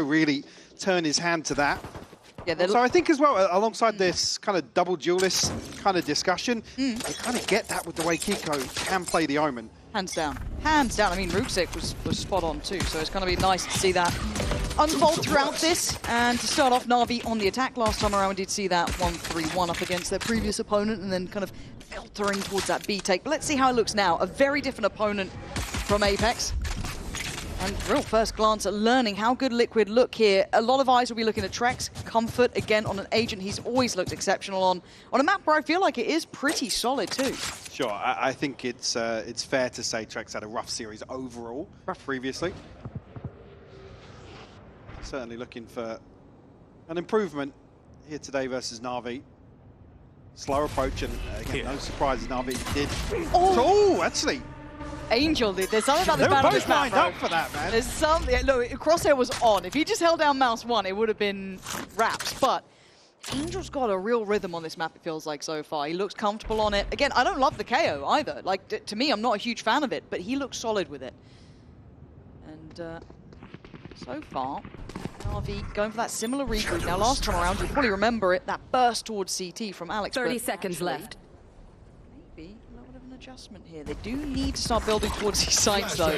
really turn his hand to that. Yeah, so I think as well, alongside this kind of double duelist kind of discussion, you kind of get that with the way Kiko can play the Omen. Hands down. Hands down. I mean, Ruksik was spot on too, so it's going to be nice to see that unfold throughout this. And to start off, NAVI on the attack. Last time around, we did see that 1-3-1 up against their previous opponent and then kind of filtering towards that B take. But let's see how it looks now. A very different opponent from Apex. And real first glance at learning how good Liquid look here. A lot of eyes will be looking at Trex. Comfort, again, on an agent he's always looked exceptional on a map where I feel like it is pretty solid too. Sure, I think it's fair to say Trex had a rough series overall previously. Certainly looking for an improvement here today versus NAVI. Slow approach, and again, no surprises, NAVI did. Oh, actually. Angel did. There's something about this battle. They were both lined up for that, man. There's something. Look, Crosshair was on. If he just held down mouse 1, it would have been wraps. But Angel's got a real rhythm on this map, it feels like, so far. He looks comfortable on it. Again, I don't love the KO either. Like, to me, I'm not a huge fan of it, but he looks solid with it. And so far, NAVI going for that similar regroup. Now, last time around, you'll probably remember it, that burst towards CT from Alex. 30 seconds left. Maybe a little bit of an adjustment here. They do need to start building towards these sites, though.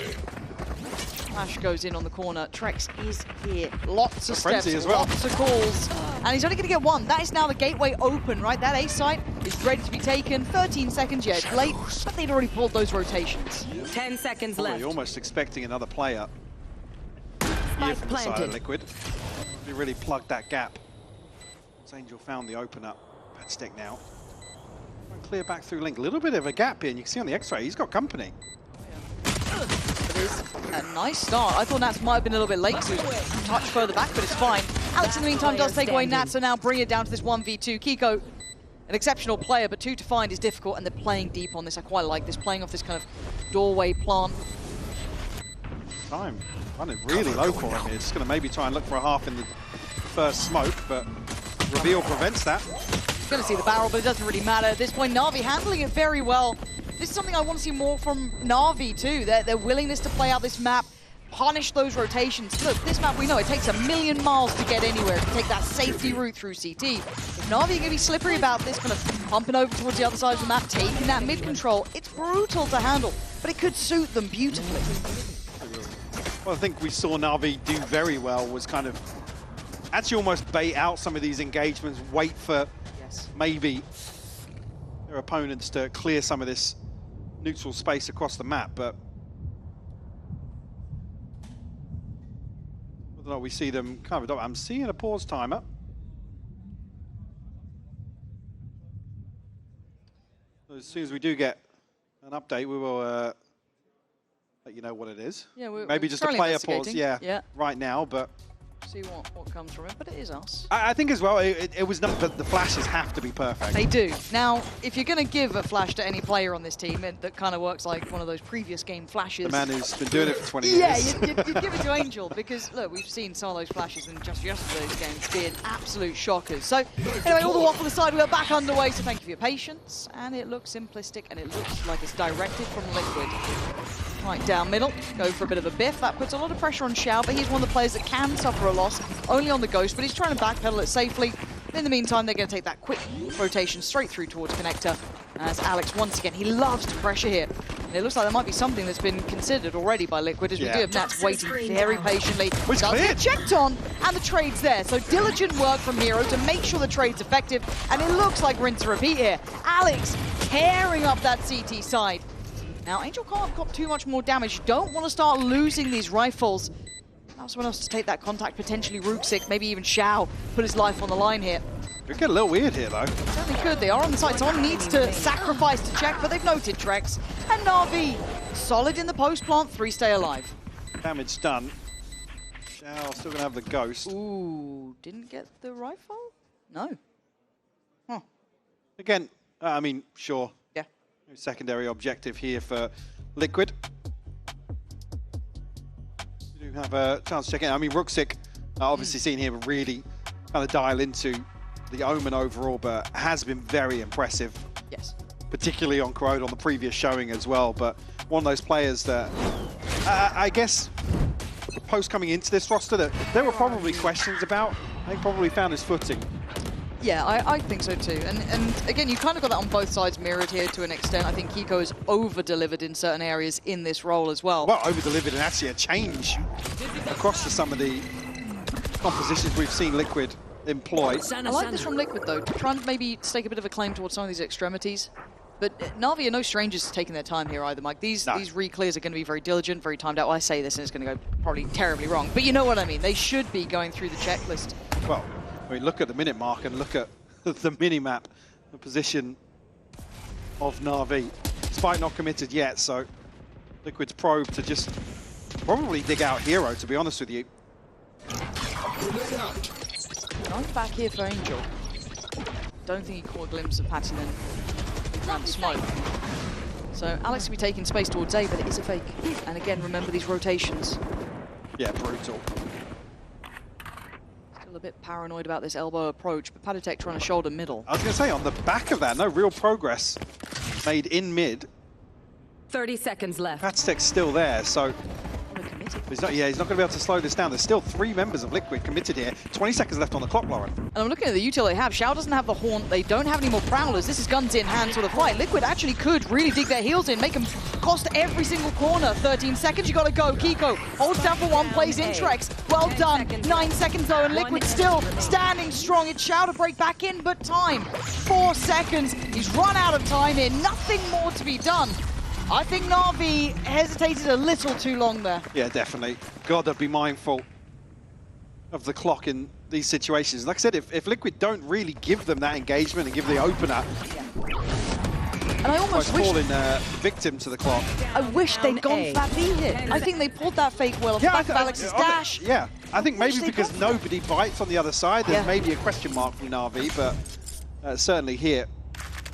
Flash goes in on the corner. Trex is here. Lots of steps, lots of calls. And he's only going to get one. That is now the gateway open, right? That A site is ready to be taken. 13 seconds, yeah, it's late, but they'd already pulled those rotations. 10 seconds left. You're almost expecting another player here from the side of Liquid. They really plugged that gap. Angel found the opener. Bad stick now. Clear back through Link. A little bit of a gap here, and you can see on the X-ray, he's got company. It is a nice start. I thought Nats might have been a little bit late to touch further back, but it's fine. Alex, in the meantime, does take away Nats, so now bring it down to this 1v2. Kiko, an exceptional player, but 2 to find is difficult, and they're playing deep on this. I quite like this, playing off this kind of doorway plant. Time running really low for him here. Just going to maybe try and look for a half in the first smoke, but reveal prevents that. Going to see the barrel, but it doesn't really matter. At this point, NAVI handling it very well. This is something I want to see more from NAVI too. Their willingness to play out this map, punish those rotations. Look, this map, we know it takes a million miles to get anywhere, to take that safety route through CT. If NAVI are going to be slippery about this, kind of pumping over towards the other side of the map, taking that mid-control, it's brutal to handle, but it could suit them beautifully. Well, I think we saw NAVI do very well was kind of actually almost bait out some of these engagements, wait for maybe their opponents to clear some of this neutral space across the map, but whether or not we see them kind of, I'm seeing a pause timer. So as soon as we do get an update, we will let you know what it is. Yeah, maybe just a player pause, right now, but see what comes from it, but it is us. I think as well, it was not, but the flashes have to be perfect. They do. Now, if you're going to give a flash to any player on this team, that kind of works like one of those previous game flashes. The man who's been doing it for 20 years. Yeah, you'd give it to Angel, because, look, we've seen some of those flashes in just yesterday's games being absolute shockers. So, anyway, all the while for the side, we're back underway, so thank you for your patience. And it looks simplistic, and it looks like it's directed from Liquid. Right down middle, go for a bit of a biff. That puts a lot of pressure on Xiao, but he's one of the players that can suffer a loss, only on the Ghost, but he's trying to backpedal it safely. In the meantime, they're going to take that quick rotation straight through towards Connector, as Alex, once again, he loves to pressure here. And it looks like there might be something that's been considered already by Liquid, as we do have Nats waiting very patiently. Does get checked on, and the trade's there. So diligent work from Hero to make sure the trade's effective, and it looks like rinse and repeat here. Alex tearing up that CT side. Now, Angel can't cop too much more damage. You don't want to start losing these rifles. Now someone else to take that contact, potentially Ruksik, maybe even Xiao, put his life on the line here. Could get a little weird here, though. Certainly could. They are on the side. Someone needs to sacrifice to check, but they've noted Trex. And NAVI, solid in the post plant, 3 stay alive. Damage done. Xiao still going to have the Ghost. Ooh, didn't get the rifle? No. Huh. Again, I mean, sure. Yeah. Secondary objective here for Liquid. We do have a chance to check in. I mean, Ruksik, obviously seen here really kind of dial into the Omen overall, but has been very impressive. Yes. Particularly on Corrode on the previous showing as well. But one of those players that I guess post coming into this roster that there were probably questions about. I think probably found his footing. Yeah, I think so too. And again, you kind of got that on both sides mirrored here to an extent. I think Kiko has over-delivered in certain areas in this role as well. Well, over-delivered and actually a change across to some of the compositions we've seen Liquid employ. I like this from Liquid though, trying to maybe stake a bit of a claim towards some of these extremities. But Navi are no strangers to taking their time here either, Mike. These re-clears are going to be very diligent, very timed out. Well, I say this and it's going to go probably terribly wrong. But you know what I mean. They should be going through the checklist. Well, I mean, look at the minute mark and look at the mini-map, the position of Na'Vi. Spike not committed yet, so Liquid's probe to just probably dig out Hero, to be honest with you. Nice back here for Angel. Don't think he caught a glimpse of Patinen around the smoke. So Alex will be taking space towards A, but it is a fake. And again, remember these rotations. Yeah, brutal. Still a bit paranoid about this elbow approach, but Padatek trying to shoulder middle. I was going to say, on the back of that, no real progress made in mid. 30 seconds left. Padatek's still there, so he's not going to be able to slow this down. There's still 3 members of Liquid committed here. 20 seconds left on the clock, Lauren. And I'm looking at the util they have. Xiao doesn't have the Haunt. They don't have any more Prowlers. This is guns in hand sort of fight. Liquid actually could really dig their heels in, make them cost every single corner. 13 seconds, you got to go. Kiko holds down for one, plays Intrex. Well done. 9 seconds though, and Liquid still standing strong. It's Xiao to break back in, but time. 4 seconds. He's run out of time here. Nothing more to be done. I think Na'Vi hesitated a little too long there. Yeah, definitely. Gotta be mindful of the clock in these situations. Like I said, if Liquid don't really give them that engagement and give the opener, and I almost wish falling victim to the clock. I wish they'd gone Fat V here. I think they pulled that fake well off the back of Alex's dash. Yeah, I think maybe because nobody bites on the other side, there's maybe a question mark from Na'Vi, but certainly here,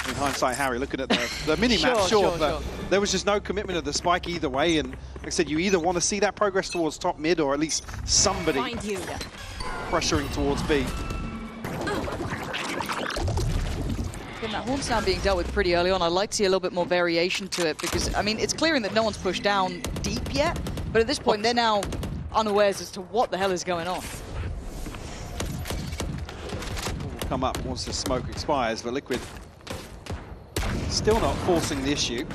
in hindsight, Harry, looking at the mini-map, sure, but there was just no commitment of the spike either way, and like I said, you either want to see that progress towards top mid, or at least somebody pressuring towards B. Again, that Haunt sound being dealt with pretty early on. I'd like to see a little bit more variation to it, because, I mean, it's clearing that no one's pushed down deep yet, but at this point, they're now unawares as to what the hell is going on. Will come up once the smoke expires, but Liquid still not forcing the issue.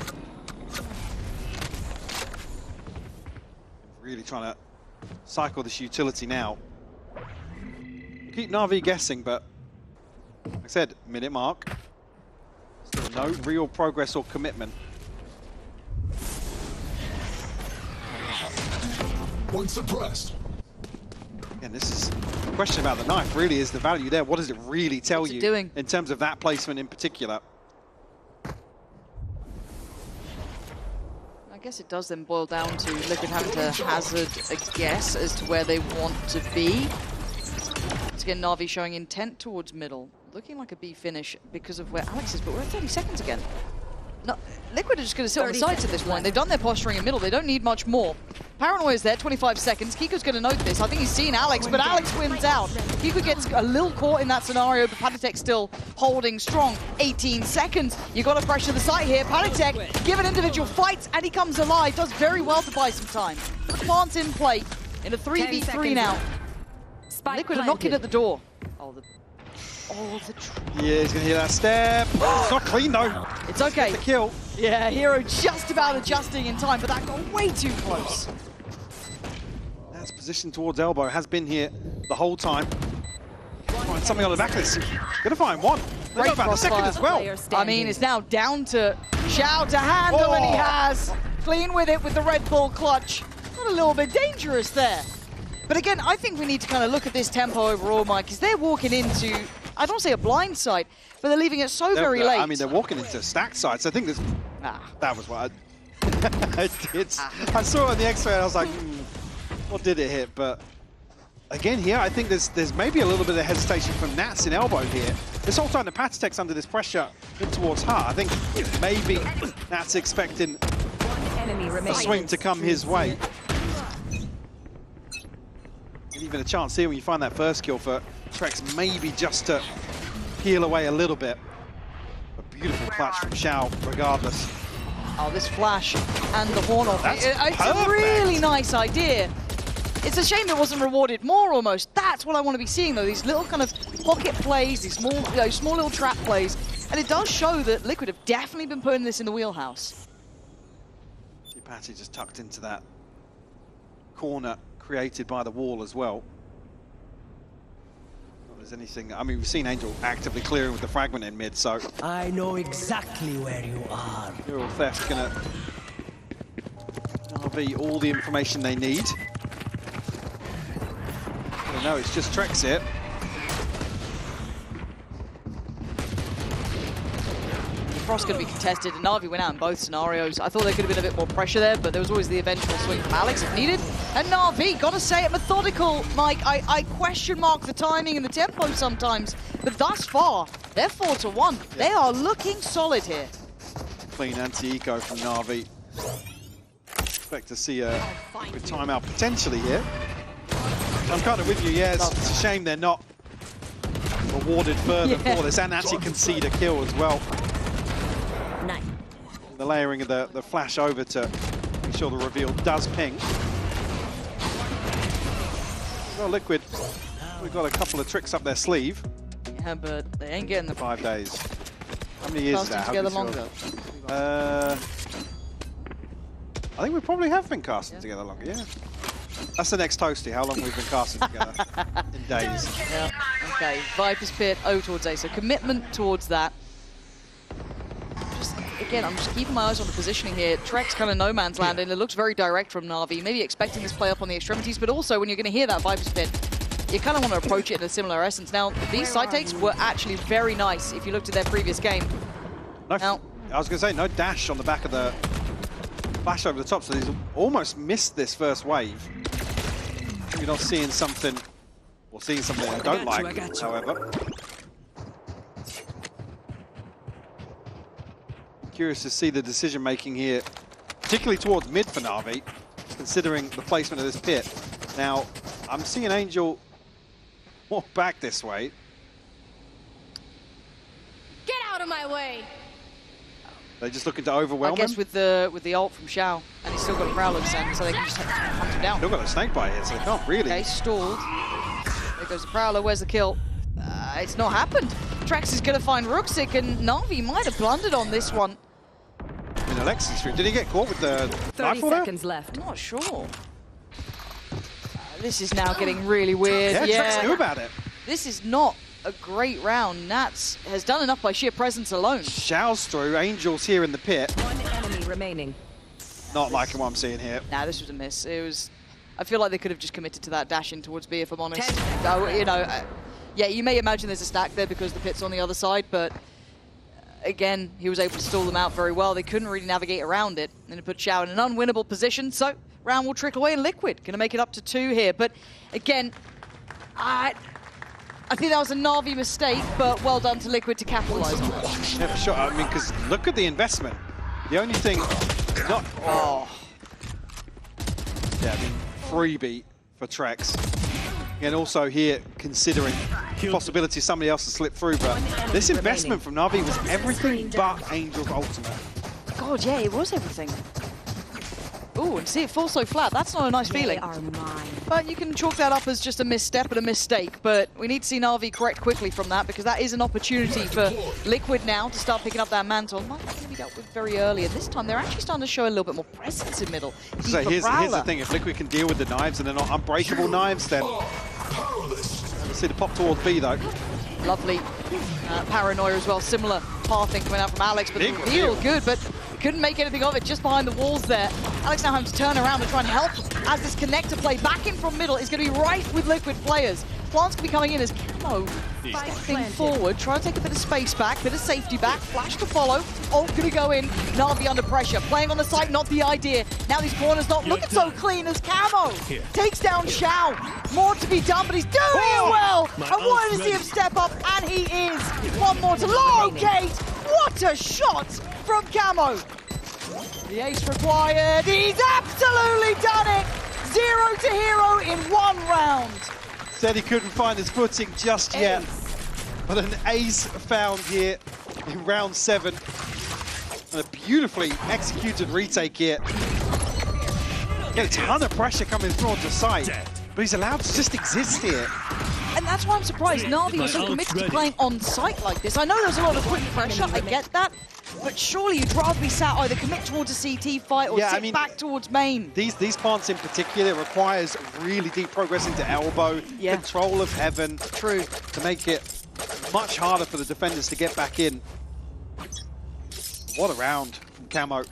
Really trying to cycle this utility now. Keep Na'Vi guessing, but like I said, minute mark. Still no real progress or commitment. One suppressed. And this is a question about the knife. Really, is the value there? What does it really tell you doing in terms of that placement in particular? I guess it does then boil down to Liquid having to hazard a guess as to where they want to be. Once again, Na'Vi showing intent towards middle. Looking like a B finish because of where Alex is, but we're at 30 seconds again. No, Liquid are just going to sit on the sides at this point. They've done their posturing in middle. They don't need much more. Paranoia's there, 25 seconds. Kiko's going to note this. I think he's seen Alex, but Alex wins out. Kiko gets a little caught in that scenario, but Padatek still holding strong. 18 seconds. You got to pressure the site here. Padatek given individual fights, and he comes alive. Does very well to buy some time. The plant's in play in a 3v3 now. Liquid are knocking at the door. Yeah, he's going to hear that step. It's not clean, though. It's okay. The kill. Yeah, Hero just about adjusting in time, but that got way too close. That's positioned towards elbow. Has been here the whole time. Find something on the back of this. Gonna find one. Great about the second as well. I mean, it's now down to Xiao to handle, and he has. Clean with it with the Red Bull clutch. Got a little bit dangerous there. But again, I think we need to kind of look at this tempo overall, Mike, because they're walking into, I don't want to say a blind side, but they're leaving it so very late. I mean, they're walking into a stack side, so I think this, that was what I saw it on the X-ray and I was like, what did it hit? But again here, I think there's maybe a little bit of hesitation from Nats in elbow here. This whole time the Padatek's under this pressure in towards Hart. I think maybe Nats expecting a swing to come his way. Even a chance here when you find that first kill for Trex, maybe just to peel away a little bit. A beautiful clutch from Xiao, regardless. Oh, this flash and the horn off. It's a really nice idea. It's a shame it wasn't rewarded more almost. That's what I want to be seeing though, these little kind of pocket plays, these small, small little trap plays. And it does show that Liquid have definitely been putting this in the wheelhouse. Patty just tucked into that corner created by the wall as well. Not there's anything, I mean, we've seen Angel actively clearing with the fragment in mid, so I know exactly where you are. Neural Theft gonna be all the information they need. No, it's just Trex here. Frost going to be contested, and NAVI went out in both scenarios. I thought there could have been a bit more pressure there, but there was always the eventual swing from Alex if needed. And NAVI, got to say it, methodical, Mike. I question mark the timing and the tempo sometimes, but thus far, they're 4-1. Yeah. They are looking solid here. Clean anti-eco from NAVI. Expect to see a good timeout potentially here. I'm kind of with you, yeah, it's a shame they're not rewarded further for this, and actually concede a kill as well. The layering of the flash over to make sure the reveal does ping. Well, Liquid, we've got a couple of tricks up their sleeve. Yeah, but they ain't getting the 5 days. How many years is that? Together longer. I think we probably have been casting together longer, yeah. That's the next toasty, how long we've been casting together in days. Yeah, okay. Viper's Pit, O towards A, so commitment towards that. Again, I'm just keeping my eyes on the positioning here. Trex kind of no man's land, and it looks very direct from NAVI. Maybe expecting this play up on the extremities, but also when you're going to hear that Viper's Pit, you kind of want to approach it in a similar essence. Now, these side takes were actually very nice if you looked at their previous game. No, now, I was going to say, no dash on the back of the flash over the top, so he's almost missed this first wave. You're not seeing something, or seeing something I don't like, however. Curious to see the decision making here, particularly towards mid for NAVI, considering the placement of this pit. Now, I'm seeing Angel walk back this way. Get out of my way! They're just looking to overwhelm him. I guess with the ult from Xiao, and he's still got a Prowler descent, so they can just hunt him down. Still got a snake bite here, so they can't really. Okay, stalled. There goes the Prowler, where's the kill? It's not happened. Trax is going to find Ruxic, and NAVI might have blundered on this one. In Alexis stream, did he get caught with the 30 seconds left. I'm not sure. This is now getting really weird. Yeah, Trax knew about it. This is not a great round. Nats has done enough by sheer presence alone. Xiao's through, Angel's here in the pit. One enemy remaining. Not liking what I'm seeing here. Nah, this was a miss. It was. I feel like they could have just committed to that dash in towards B, if I'm honest. You know, yeah, you may imagine there's a stack there because the pit's on the other side, but again, he was able to stall them out very well. They couldn't really navigate around it, and it put Xiao in an unwinnable position. So round will trickle away, and Liquid going to make it up to 2 here. But again, I think that was a NAVI mistake, but well done to Liquid to capitalize on that. Yeah, for sure. I mean, because look at the investment. The only thing, not. Oh. Yeah, I mean, freebie for Trex. And also here, considering the possibility somebody else to slip through, but this investment from NAVI was everything but Angel's ultimate. God, yeah, it was everything. Ooh, and see it fall so flat. That's not a nice feeling. But you can chalk that up as just a misstep and a mistake. But we need to see NAVI correct quickly from that, because that is an opportunity for Liquid now to start picking up that mantle. Might not be dealt with very early, and this time they're actually starting to show a little bit more presence in middle. So here's the thing, if Liquid can deal with the knives and they're not unbreakable knives, then let's see the pop towards B though. Lovely paranoia as well, similar pathing coming out from Alex, but the reveal good, but couldn't make anything of it just behind the walls there. Alex now having to turn around and try and help as this connector play back in from middle is going to be rife with Liquid players. Plants can be coming in as Camo stepping forward, trying to take a bit of space back, bit of safety back, flash to follow. Ult going to go in, NAVI under pressure, playing on the site, not the idea. Now these corners not looking so clean as Camo takes down Xiao. More to be done, but he's doing it well. I wanted to see him step up, and he is. One more to locate. What a shot from Camo. The ace required. He's absolutely done it. 0 to hero in 1 round. Said he couldn't find his footing just yet, but an ace found here in round 7. And a beautifully executed retake here. Get a ton of pressure coming through onto site. But he's allowed to just exist here. And that's why I'm surprised Navi was so committed to playing on site like this. I know there's a lot of quick pressure, I get that. But surely you'd rather be sat either commit towards a CT fight or sit back towards main. These plants in particular requires really deep progress into elbow, control of heaven. True. To make it much harder for the defenders to get back in. What a round from Camo.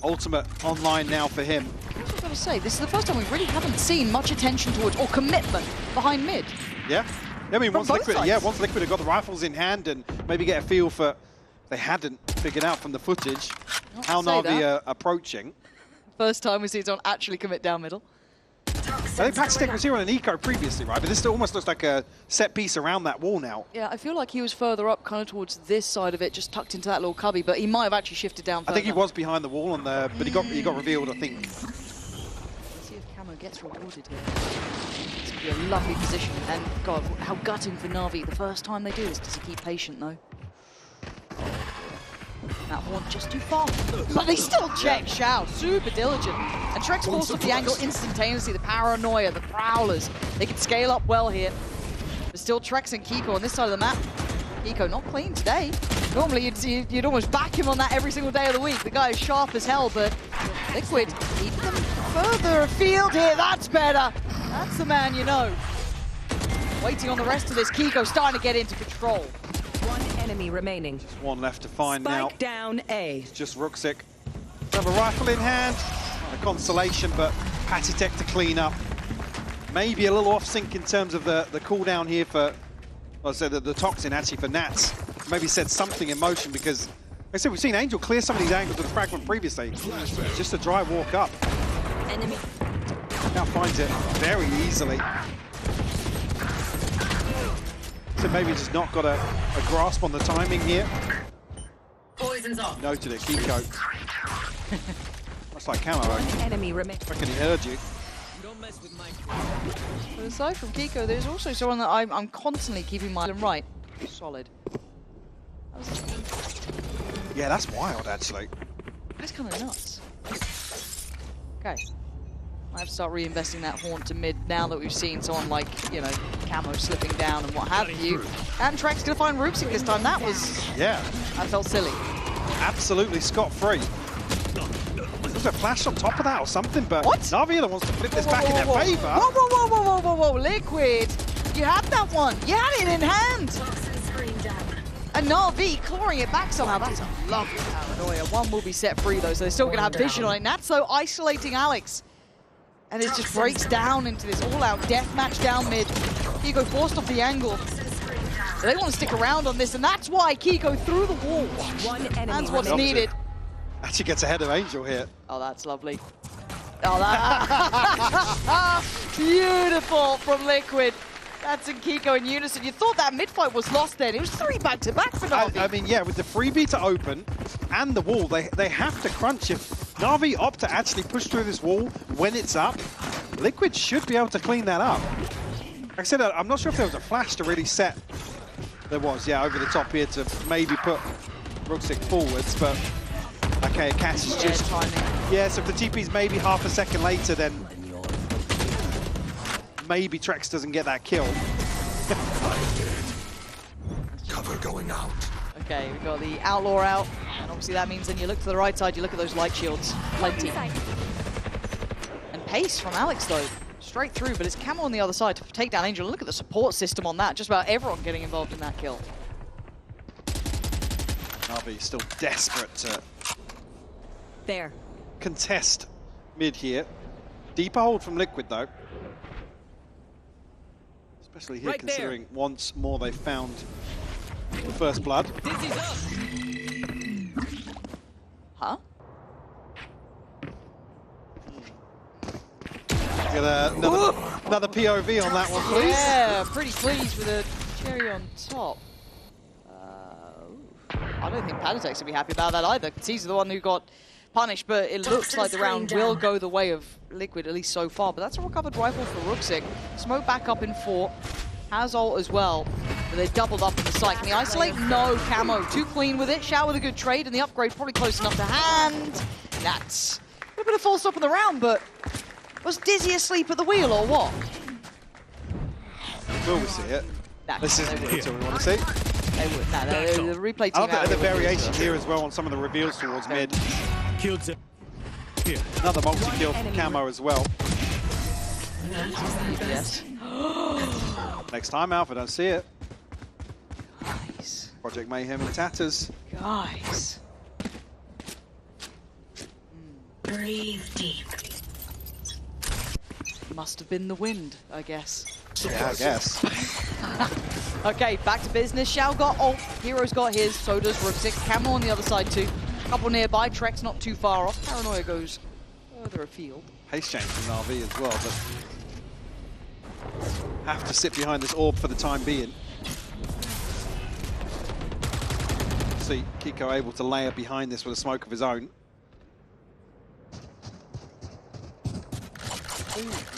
Ultimate online now for him. I was going to say, this is the first time we really haven't seen much attention towards or commitment behind mid. Yeah. I mean, once Liquid had got the rifles in hand and maybe get a feel for, they hadn't figured out from the footage how Navi are approaching. First time we see someone actually commit down middle. I think Patstek was here on an eco previously, right? But this almost looks like a set piece around that wall now. Yeah, I feel like he was further up, kind of towards this side of it, just tucked into that little cubby, but he might have actually shifted down further. I think he was behind the wall on the, but he got revealed, I think. Let's see if Camo gets rewarded here. This could be a lovely position, and God, how gutting for Navi. The first time they do this, does he keep patient though? That one just too far. But they still check Shao, super diligent. And Trex forced off the angle instantaneously. The paranoia, the prowlers, they can scale up well here. But still Trex and Kiko on this side of the map. Kiko not clean today. Normally you'd almost back him on that every single day of the week. The guy is sharp as hell, but Liquid keep them further afield here. That's better. That's the man you know. Waiting on the rest of this. Kiko starting to get into control. One enemy remaining. Just one left to find now. Spike down A. It's just Ruxic. Have a rifle in hand. A consolation, but Patitek to clean up. Maybe a little off sync in terms of the cooldown here for, well, so the toxin actually for Nats. Maybe set something in motion because, like I said, we've seen Angel clear some of these angles with the fragment previously. Just a dry walk up. Enemy. Now finds it very easily. So maybe just not got a grasp on the timing here. Poison's off. Noted it, Kiko. Much like Camo. Enemy remain. I reckon he heard you. But aside from Kiko, there's also someone that I'm constantly keeping my eye on right. Solid. Yeah, that's wild, actually. That's kind of nuts. Okay. I have to start reinvesting that Haunt to mid now that we've seen someone like, you know, Camo slipping down and what have you. And Trex gonna find Ruxic this time. That was... Yeah. That felt silly. Absolutely scot-free. Was there a flash on top of that or something? But what? Navi wants to flip this back in their favor. Whoa, Liquid! You had that one! You had it in hand! And Navi clawing it back somehow. That's a lovely paranoia. One will be set free though, so they're still gonna have vision on it. Nats though isolating Alex. And it just breaks down into this all-out deathmatch down mid. Kiko forced off the angle. They want to stick around on this, and that's why Kiko threw the wall. One enemy. That's what's needed. Actually gets ahead of Angel here. Oh, that's lovely. Oh, that... Beautiful from Liquid. That's in Kiko in unison. You thought that mid-fight was lost then. It was 3 back-to-back for Navi. I mean, yeah, with the freebie to open and the wall, they have to crunch. If Navi opt to actually push through this wall when it's up, Liquid should be able to clean that up. Like I said, I'm not sure if there was a flash to really set. There was, yeah, over the top here to maybe put Ruxic forwards, but okay, Cass is just... timing. Yeah, so if the TP's maybe half a second later, then maybe Trex doesn't get that kill. Cover going out. Okay, we've got the Outlaw out, and obviously that means then you look to the right side, you look at those light shields. Plenty. And pace from Alex, though. Straight through, but it's Camo on the other side to take down Angel. Look at the support system on that. Just about everyone getting involved in that kill. Navi still desperate to There. contest mid here. Deeper hold from Liquid, though. Especially here, considering once more they've found the first blood. Huh? Get another POV on that one, please. Yeah, pretty pleased with a cherry on top. I don't think Patitek's going to be happy about that either, because he's the one who got punished, but it looks like the round will go the way of Liquid, at least so far. But that's a recovered rifle for Ruxic. Smoke back up in 4. Has ult as well, but they doubled up in the site. Can he isolate? No, Camo. Too clean with it. Shao with a good trade, and the upgrade probably close enough to hand. That's a bit of a full stop in the round, but Was Dizzy asleep at the wheel or what? Will we see it? Nah, This isn't the detail we want to see. They would. Nah, the replay team. I love out the here would do variation this. here as well on some of the reveals towards mid. Killed them. Here. Another multi-kill from Camo as well. Yes. Next time, Alpha, don't see it. Guys. Project Mayhem and Tatters. Guys. Breathe deep. Must have been the wind, I guess. Yeah, I guess. Okay, back to business. Shao got ult, Hero's got his, so does Rubsik. Camo on the other side too. Couple nearby, Trek's not too far off. Paranoia goes further afield. Pace change from NAVI as well, but have to sit behind this orb for the time being. See Kiko able to layer behind this with a smoke of his own.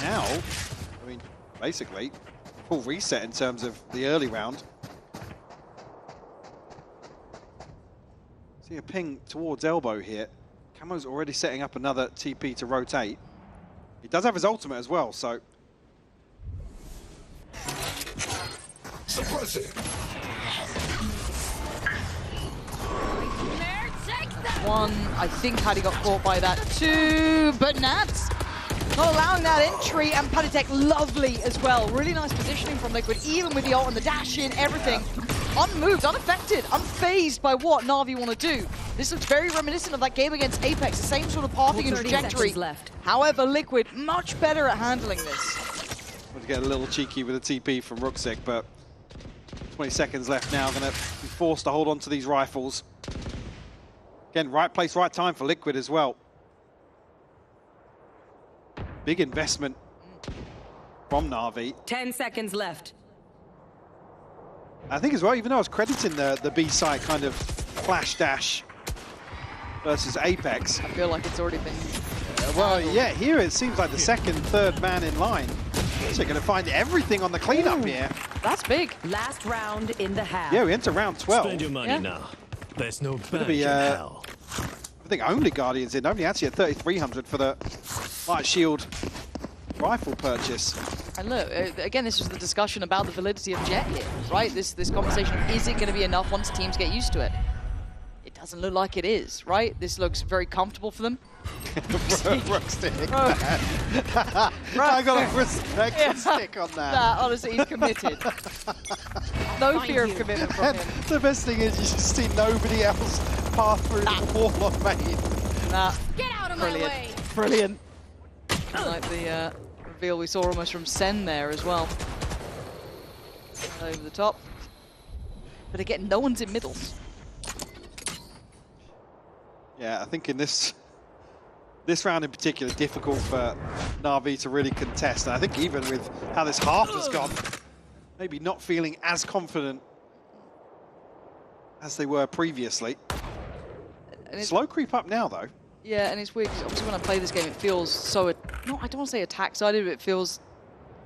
Now, I mean, basically, full reset in terms of the early round. See a ping towards elbow here. Camo's already setting up another TP to rotate. He does have his ultimate as well, so... Suppressing. One, I think Paddy got caught by that. Two, but Nats not allowing that entry, and Paditek lovely as well. Really nice positioning from Liquid, even with the ult and the dash in, everything. Unmoved, unaffected, unfazed by what Na'Vi want to do. This looks very reminiscent of that game against Apex, the same sort of pathing and trajectory. Left. However, Liquid much better at handling this. Want to get a little cheeky with a TP from Ruxic, but 20 seconds left now. Going to be forced to hold on to these rifles. Again, right place, right time for Liquid as well. Big investment from Na'Vi. 10 seconds left. I think as well, even though I was crediting the B side kind of flash dash versus Apex. I feel like it's already been... Well, yeah, here it seems like the second, third man in line. So going to find everything on the cleanup here. That's big. Last round in the half. Yeah, we enter round 12. Spend your money Yeah. now. There's no Gonna bank be, in hell. I think only Guardians in, only actually at 3,300 for the light shield rifle purchase. And look, again, this was the discussion about the validity of Jet here, right? This conversation, is it going to be enough once teams get used to it? It doesn't look like it is, right? This looks very comfortable for them. Stick. I got a respect stick on that. Nah, honestly, he's committed. No fear of commitment from him. The best thing is you just see nobody else pass through the wall on main. Nah, Get out of my brilliant. way. Brilliant. Like the reveal we saw almost from Sen there as well. Over the top. But again, no one's in middles. Yeah, I think in this round in particular, difficult for Na'Vi to really contest. And I think even with how this half has gone, maybe not feeling as confident as they were previously. And Slow creep up now, though. yeah, and it's weird because obviously when I play this game, it feels so... I don't want to say attack-sided, but it feels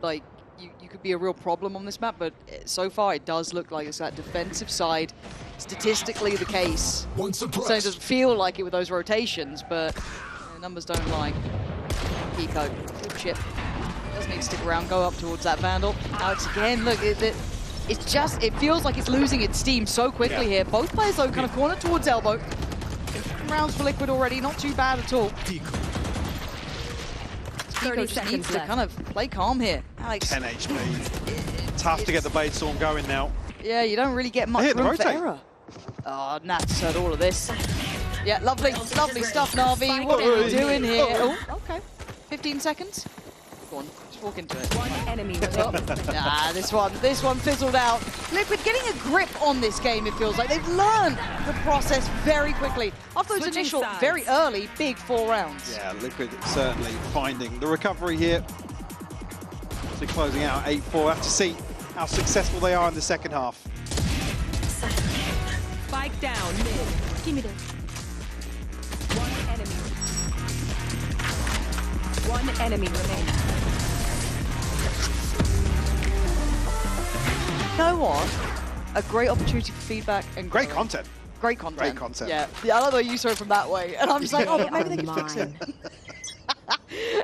like you could be a real problem on this map, but so far it does look like it's that defensive side, statistically the case. One So it suppressed. doesn't feel like it with those rotations, but numbers don't lie. Pico, good chip. Doesn't need to stick around, go up towards that Vandal. Alex again, look, it's just, it feels like it's losing its steam so quickly here. Both players though kind of cornered towards elbow. Rounds for Liquid already, not too bad at all. Pico 30 just seconds needs to left. kind of play calm here. Alex, 10 HP. Tough to get the Blade Storm going now. yeah, you don't really get much hit the room for rotate. error. Oh, Nats heard all of this. Yeah, lovely stuff, Na'Vi. What are you doing here? Oh, okay. 15 seconds. Go on, just walk into it. One enemy Oh, remaining. this one fizzled out. Liquid getting a grip on this game, it feels like. They've learned the process very quickly. After those Switching initial, sides. very early, big 4 rounds. Yeah, Liquid certainly finding the recovery here. So closing out 8-4. Have to see how successful they are in the second half. Spike down mid. Give me this. One enemy remaining. You know what? A great opportunity for feedback and Great content. Great content. Great content. Yeah, I love the way you saw it from that way. And I'm just like, oh, but maybe they can fix it.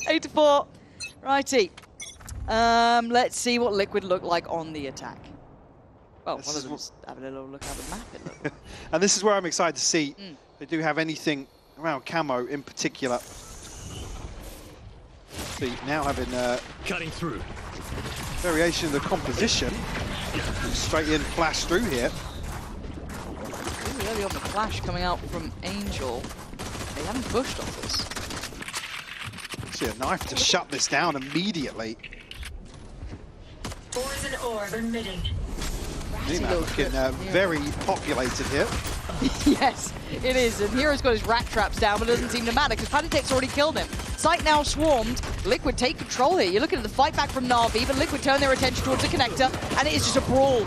8-4. Righty. Let's see what Liquid look like on the attack. Well, one of them's having a little look at the map. It looked. And this is where I'm excited to see if they do have anything around camo in particular. See, now having Cutting through. variation of the composition. Straight in, flash through here. Really early on the flash coming out from Angel. They haven't pushed off this. See a knife to shut this down immediately. Poison orb emitting. Looking very populated here. Yes, it is. And Hero's got his rat traps down, but it doesn't seem to matter because Patitech's already killed him. Sight now swarmed. Liquid take control here. You're looking at the fight back from Na'Vi, but Liquid turn their attention towards the connector, and it is just a brawl.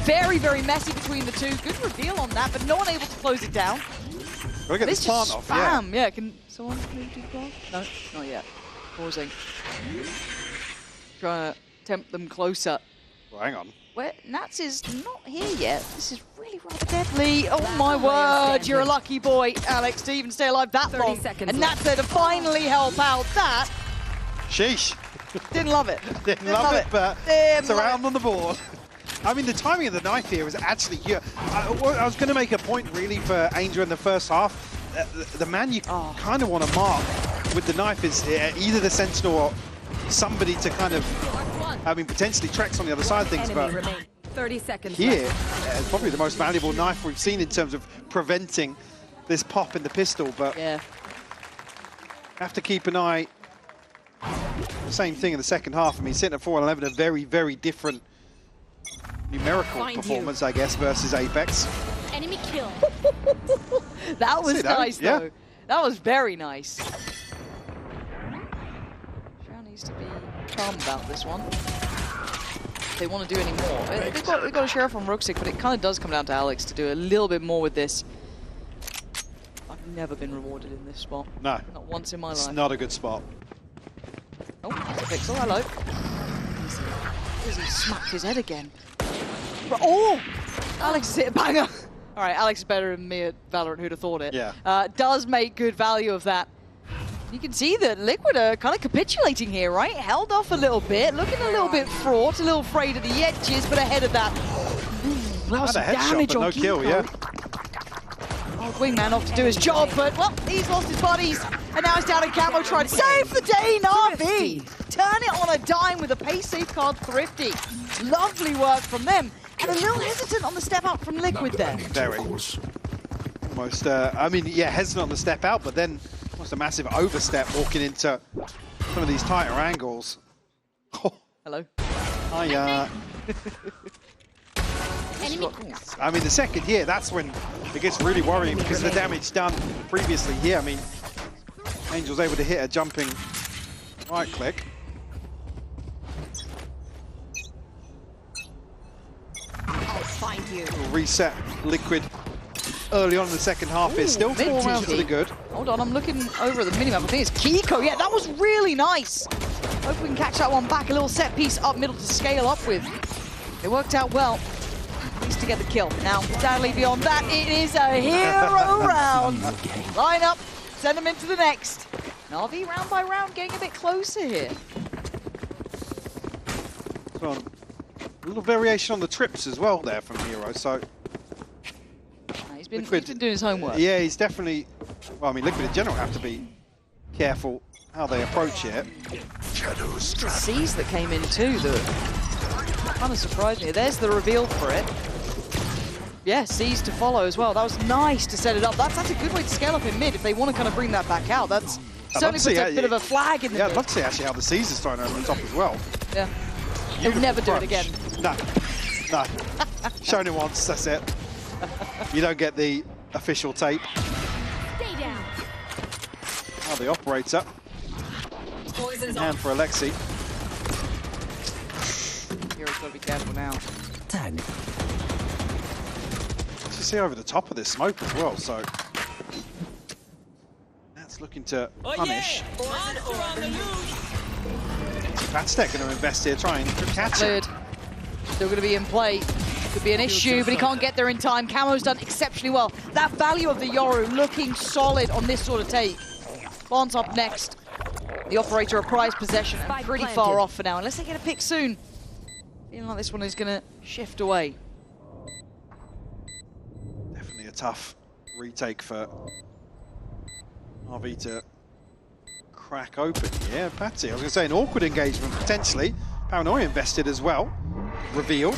Very, very messy between the two. Good reveal on that, but no one able to close it down. We'll get this plant off, yeah. Yeah, can someone move to the plant? No, not yet. Pausing. Trying to tempt them closer. Well, hang on. Where Nats is not here yet. This is really rather deadly. Oh my word, you're a lucky boy, Alex, to even stay alive that 30 long. seconds And Nats there to finally help out. That Sheesh. didn't love it. Didn't love it, but Didn't it's around on the board. I mean, the timing of the knife here is actually here. I was going to make a point really for Angel in the first half. The man you kind of want to mark with the knife is either the Sentinel or somebody to kind of, I mean, potentially tracks on the other side of things, but 30 seconds here, left. it's probably the most valuable knife we've seen in terms of preventing this pop in the pistol, but Yeah. have to keep an eye. Same thing in the second half. I mean, sitting at 4-11, a very, very different numerical performance, I guess, versus Apex. Enemy kill. That was nice, yeah. though. That was very nice. Shao needs to be calm about this one. If they want to do any more. They've got a sheriff on Ruxic, but it kind of does come down to Alex to do a little bit more with this. I've never been rewarded in this spot. No. Not once in my It's life. not a good spot. Oh, that's a pixel. Hello. He smacked his head again. Oh! Alex has hit a banger. All right, Alex is better than me at Valorant. Who'd have thought it? Yeah. Does make good value of that. You can see that Liquid are kind of capitulating here, right? Held off a little bit, looking a little bit fraught, a little frayed at the edges, but ahead of that. That was some Had a headshot, damage but on no kill, Kiko. yeah. Oh, Wingman off to do his job, but, well, he's lost his buddies. And now he's down in camo trying to save the day, Na'Vi. Turn it on a dime with a pace safe card Thrifty. Lovely work from them. And a little hesitant on the step out from Liquid there. Very. Almost, I mean, yeah, hesitant on the step out, but then almost a massive overstep walking into some of these tighter angles. Oh, Hello. Enemy. I mean, the second here, that's when it gets really worrying because of the damage done previously here. I mean, Angel's able to hit a jumping right click. I'll find you. We'll reset Liquid early on in the second half. It's still 4 rounds to the good. Hold on, I'm looking over at the minimap. I think it's Kiko. Yeah, that was really nice. Hope we can catch that one back. A little set piece up middle to scale up with. It worked out well. Needs to get the kill. Now, sadly, beyond that, it is a hero round. Line up, send them into the next. Na'Vi round by round getting a bit closer here. So, a little variation on the trips as well there from Hero. So He's been doing his homework. yeah, he's definitely. Well, I mean, Liquid in general have to be careful how they approach it. Shadows The C's that came in too that kind of surprised me. There's the reveal for it. Yeah, C's to follow as well. That was nice to set it up. That's a good way to scale up in mid if they want to kind of bring that back out. That's certainly puts a bit of a flag in the Yeah, I'd mid. love to see actually how the Caesar's thrown over the top as well. Yeah. They'll never do it again. No, no. Shown it once, that's it. You don't get the official tape. Stay down. Now the operator. Poison's Hand for Alexi. Hero's got to be careful now. You see over the top of this smoke as well, so that's looking to punish. Patitech going to invest here, trying to catch it. Cleared. Still going to be in play. Could be an issue, but he can't get there in time. Camo's done exceptionally well. That value of the Yoru looking solid on this sort of take. Bond's up next. The operator a prized possession and Spike pretty planted. far off for now, unless they get a pick soon. Feeling like this one is going to shift away. Definitely a tough retake for NAVI to crack open. Yeah, Patsy, I was going to say an awkward engagement potentially. Paranoia invested as well. Revealed.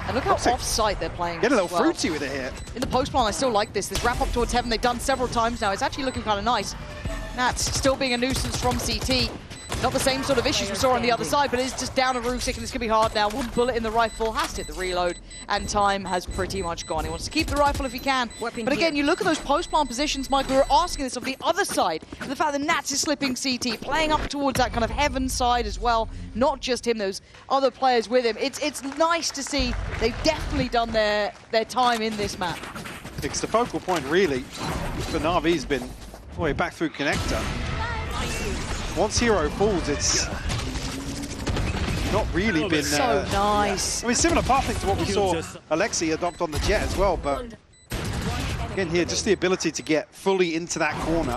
And look how off-site they're playing. Get a little as well. fruity with it here. In the post plan, I still like this. This wrap up towards Heaven, they've done several times now. It's actually looking kind of nice. Nats still being a nuisance from CT. Not the same sort of issues we saw on the other side, but it's just down to Rusick, and it's going to be hard now. One bullet in the rifle has to hit the reload, and time has pretty much gone. He wants to keep the rifle if he can. But again, you look at those post-plant positions, Mike, we were asking this of the other side. And the fact that Nats is slipping CT, playing up towards that kind of Heaven side as well. Not just him, those other players with him. It's nice to see they've definitely done their time in this map. It's the focal point, really, for NAVI's been all the way back through connector. Once Hero falls, it's not really been... So nice. I mean, similar pathing to what we saw Alexei adopt on the Jet as well, but again here, just the ability to get fully into that corner,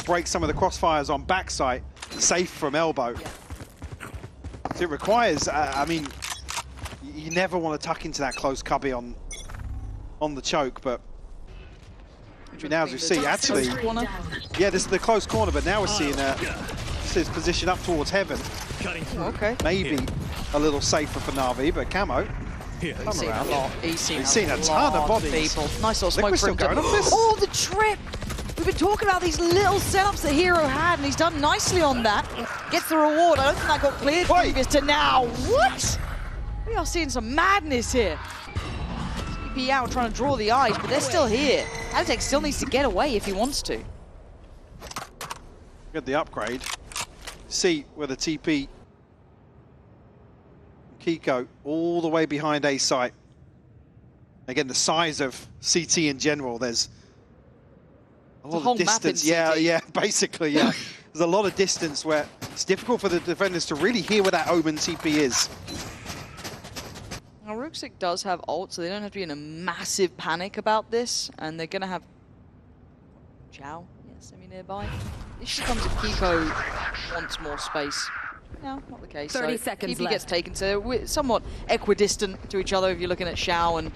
break some of the crossfires on backside, safe from elbow. So it requires, I mean, you never want to tuck into that close cubby on the choke, but now as we see, actually, yeah, this is the close corner, but now we're seeing his position up towards Heaven. Okay. Maybe a little safer for NAVI, but Camo. He's seen a lot. He's seen a ton of bodies. People. Nice little smoke Liquid's for him. still going on this. Oh, the trip! We've been talking about these little setups that Hero had, and he's done nicely on that. Gets the reward. I don't think that got cleared previous to now. What? We are seeing some madness here. TP out trying to draw the eyes, but they're still here. Aztec still needs to get away if he wants to. Get the upgrade. See where the TP Kiko all the way behind A site. Again, the size of CT in general, there's a lot of distance. Yeah, basically, yeah. There's a lot of distance where it's difficult for the defenders to really hear where that Omen TP is. Now, Rusick does have ult, so they don't have to be in a massive panic about this, and they're going to have Chow, semi-nearby. Issue comes if Kiko wants more space. No, not the case. 30 so seconds TP left. gets taken, so we're somewhat equidistant to each other if you're looking at Shao, and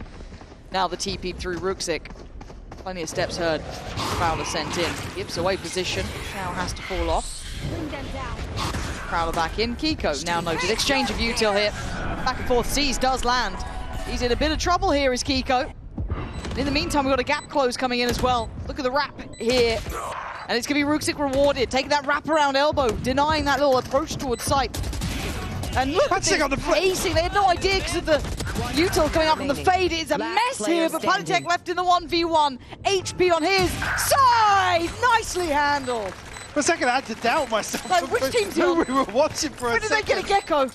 now the TP through Rusick. Plenty of steps heard. Prowler sent in. Gives away position. Shao has to fall off. Bring them down. Prowler back in. Kiko now noted. Exchange of util here. Back and forth. Seas does land. He's in a bit of trouble here, is Kiko. And in the meantime, we've got a gap close coming in as well. Look at the wrap here. And it's going to be Rusick rewarded. Taking that wrap around elbow. Denying that little approach towards sight. And look at this on the pacing. They had no idea because of the util coming up from the fade. It's a mess here, but Palitek left in the 1v1. HP on his side. Nicely handled. For a second, I had to doubt myself. Like, which team's who on? we were watching for Where a did they second. get a gecko?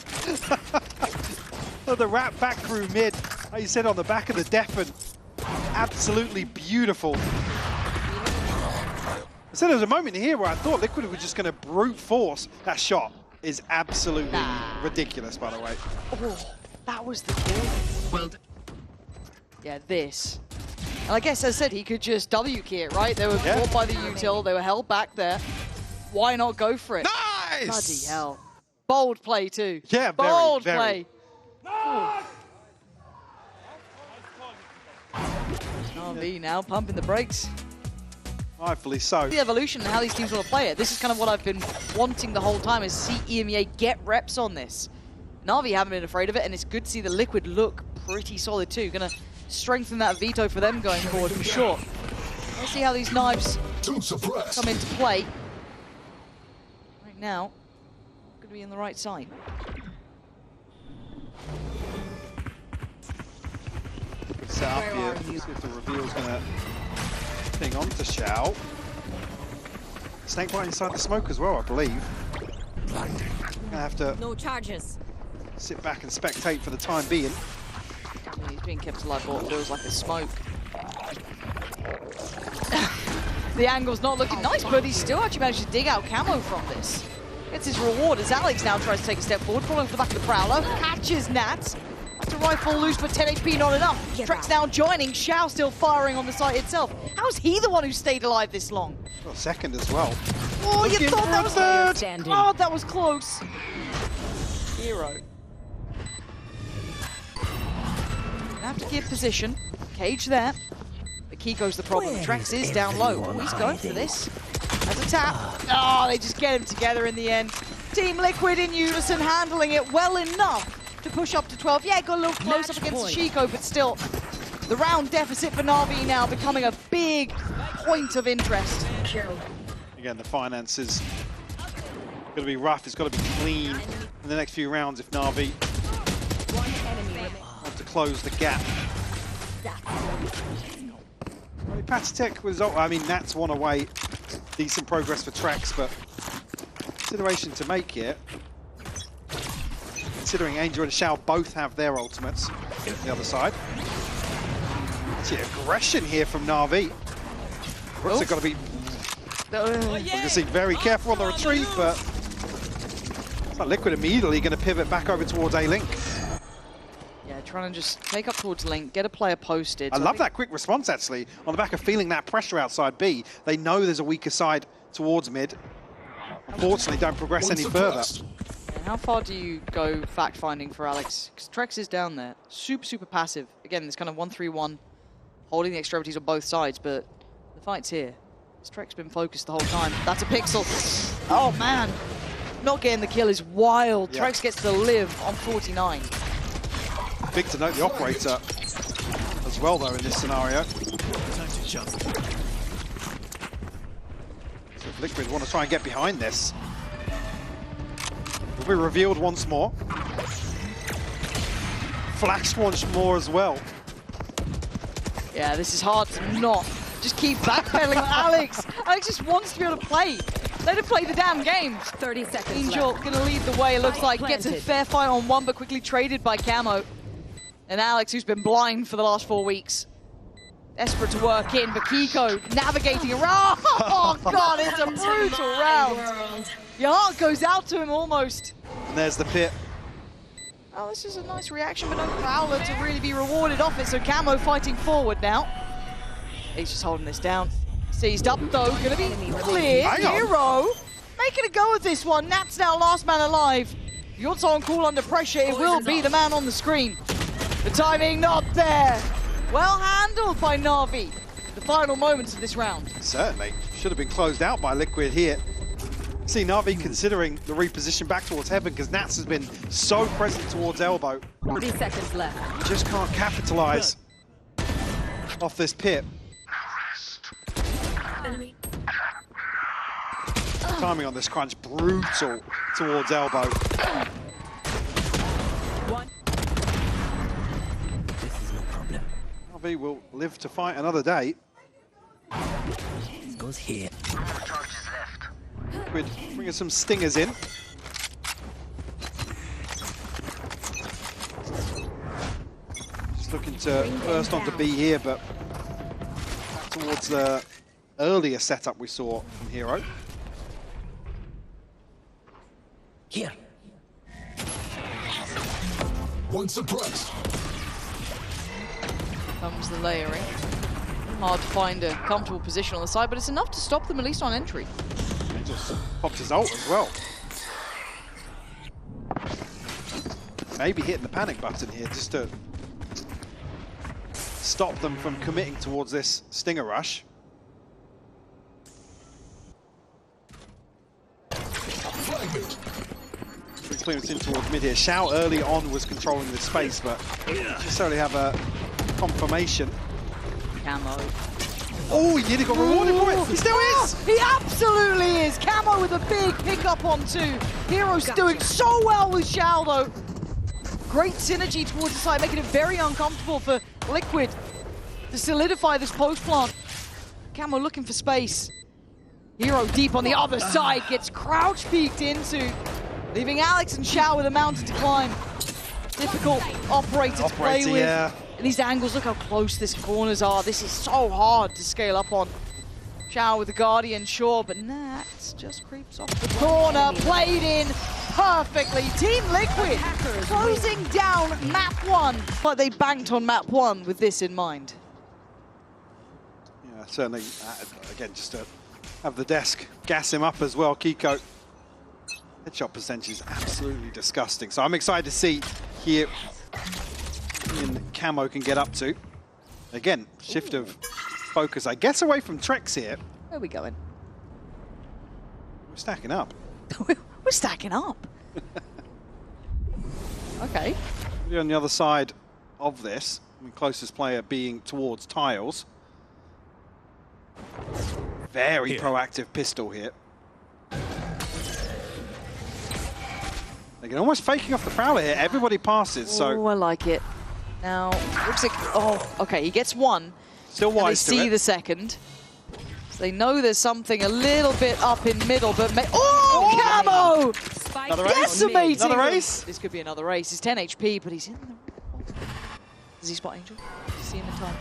Oh, the wrap back through mid, like you said, on the back of the Defen. Absolutely beautiful. So there was a moment here where I thought Liquid was just going to brute force. That shot is absolutely ridiculous, by the way. Oh, that was the kill. Yeah, this. And I guess, as I said, he could just W-key it, right? They were caught by the util. They were held back there. Why not go for it? Nice! Bloody hell. Bold play, too. Yeah, Bold very. play. NAVI now pumping the brakes. Rightfully so. The evolution and how these teams want to play it. This is kind of what I've been wanting the whole time, is see EMEA get reps on this. NAVI haven't been afraid of it, and it's good to see the Liquid look pretty solid too. Going to strengthen that veto for them going forward for sure. Let's see how these knives come into play. Right now, going to be in the right side. Set up here. See if the reveal's going to ping on to Shao. Snake right inside the smoke as well, I believe. Gonna have to No charges. sit back and spectate for the time being. Yeah, he's being kept alive, but it feels like a smoke. The angle's not looking nice, but he's still actually managed to dig out camo from this. Gets his reward as Alex now tries to take a step forward, falling off the back of the Prowler, catches Nats. to rifle loose, but 10 HP not enough. Trex now joining, Shao still firing on the site itself. How's he the one who stayed alive this long? Well, second as well. Oh, you Looking thought for that a was third. Standing. God, that was close. Hero. Gonna have to give position. Cage there. But Kiko's the problem. Trex is down low. Oh, he's going for this. As a tap. Oh, they just get him together in the end. Team Liquid in unison, handling it well enough to push up to 12. Yeah, got a little close up against Chico, but still, the round deficit for NAVI now becoming a big point of interest. Kill. Again, the finances got to be rough. It's got to be clean in the next few rounds if NAVI want to close the gap. Patatech was, I mean, Nats one away. Decent progress for Trex, but consideration to make here. Considering Angel and Shao both have their ultimates on the other side. Actually, aggression here from NAVI. Brooks have got to be obviously very careful on the retreat, but it's like Liquid immediately going to pivot back over towards A-Link. Yeah, trying to just take up towards Link, get a player posted. I love that quick response, actually, on the back of feeling that pressure outside B. They know there's a weaker side towards mid. Unfortunately, don't progress any further. And how far do you go fact-finding for Alex? Because Trex is down there. Super passive. Again, this kind of 1-3-1, holding the extremities on both sides, but the fight's here. Trex been focused the whole time. That's a pixel. Oh, man. Not getting the kill is wild. Yeah. Trex gets to live on 49. Big to note the operator as well, though, in this scenario. Time to jump. So if Liquid want to try and get behind this, will be revealed once more. Flashed once more as well. Yeah, this is hard to not just keep backpedaling on Alex. Alex just wants to be able to play. Let him play the damn game. 30 seconds Angel left. gonna lead the way, it looks like. Gets a Planted. fair fight on one, but quickly traded by Camo. And Alex, who's been blind for the last 4 weeks. Desperate to work in, but Kiko navigating around. Oh, God, it's a brutal round. World. Your heart goes out to him almost. And there's the pit. Oh, this is a nice reaction, but no Prowler to really be rewarded off it. So Camo fighting forward now. He's just holding this down. Seized up, though. Gonna be clear. Hang on. Hero making a go of this one. Nat's now last man alive. You're on cool under pressure. It will be the man on the screen. The timing not there. Well handled by NAVI. The final moments of this round. Certainly. Should have been closed out by Liquid here. See NAVI considering the reposition back towards Heaven because Nats has been so present towards Elbow. 40 seconds left. Just can't capitalize off this pit. Enemy. Timing on this crunch, brutal towards Elbow. One. This is no problem. NAVI will live to fight another day. It goes here. Liquid bringing some stingers in. Just looking to burst onto B here, but back towards the earlier setup we saw from Hero. Here. One suppressed. Comes the layering. Hard to find a comfortable position on the side, but it's enough to stop them at least on entry. And just popped his ult as well. Maybe hitting the panic button here just to stop them from committing towards this Stinger rush. Clearance in towards mid here. Shao early on was controlling the space, but didn't necessarily have a confirmation. Camo. Oh, he nearly got rewarded for it. He still is. He absolutely is. Camo with a big pickup on 2. Hero's doing so well with Shao, though. Great synergy towards the side, making it very uncomfortable for Liquid to solidify this post plant. Camo looking for space. Hero deep on the other side, gets crouch peeked into, leaving Alex and Shao with a mountain to climb. Difficult operator to play with. Yeah. And these angles, look how close these corners are. This is so hard to scale up on. Shao with the Guardian, sure, but Nats just creeps off the corner, played in. perfectly. Team Liquid closing down map 1. But they banked on map 1 with this in mind. Yeah, certainly, again, just to have the desk gas him up as well. Kiko, headshot percentage is absolutely disgusting. So I'm excited to see here in Camo can get up to. Again, shift of focus, I guess, away from Trex here. Where are we going? We're stacking up. We're stacking up. Okay. We're on the other side of this. I mean, closest player being towards tiles. Very proactive pistol here. Again, almost faking off the Prowler here. Everybody passes, so... Oh, I like it. Now, looks like... Oh, okay, he gets one. Still wise to They see it. the second. So they know there's something a little bit up in middle, but... Oh, Camo! Spike Another ace? Decimating Another them. ace? This could be another ace. He's 10 HP, but he's in the... Does he spot Angel? See him in time.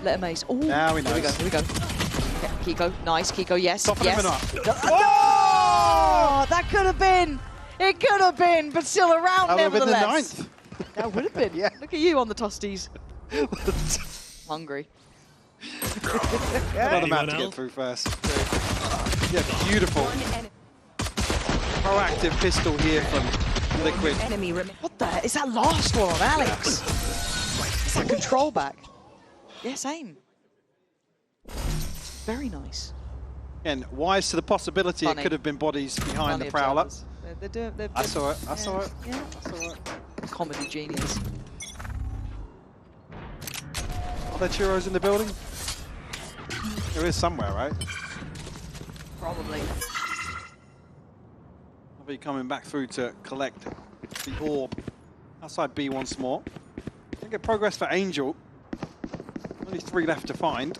Let him ace. Oh, Now he Here we go, knows. here we go. Okay, Kiko, nice. Kiko, yes, Top yes. him up. Oh, that could have been. It could have been, but still around That would have been the nevertheless. 9th. That would have been. Yeah. Look at you on the tosties. Hungry. Another map Anyone to get else? through first. Yeah, beautiful. Proactive pistol here from Liquid. Enemy remaining. What the heck? Is that last one on Alex? Is that control back? Yes, aim. Very nice. And wise to the possibility Funny. it could have been bodies behind Funny the Prowler. observers. They're doing, I saw it. I saw it. Yeah. I saw it. Comedy genius. Are there churros in the building? There is somewhere, right? Probably. I'll be coming back through to collect the orb outside B once more. Don't get progress for Angel. Only 3 left to find.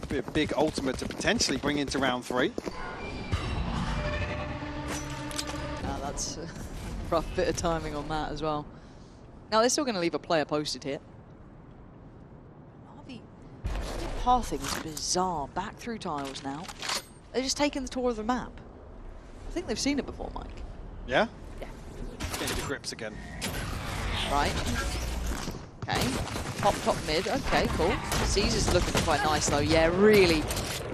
Be a big ultimate to potentially bring into round 3. That's a rough bit of timing on that as well. Now, they're still going to leave a player posted here. The pathing is bizarre. Back through tiles now. They're just taking the tour of the map. I think they've seen it before, Mike. Yeah? Yeah. Getting the grips again. Right. Okay. Top mid. Okay, cool. Caesar's looking quite nice, though. Yeah, really,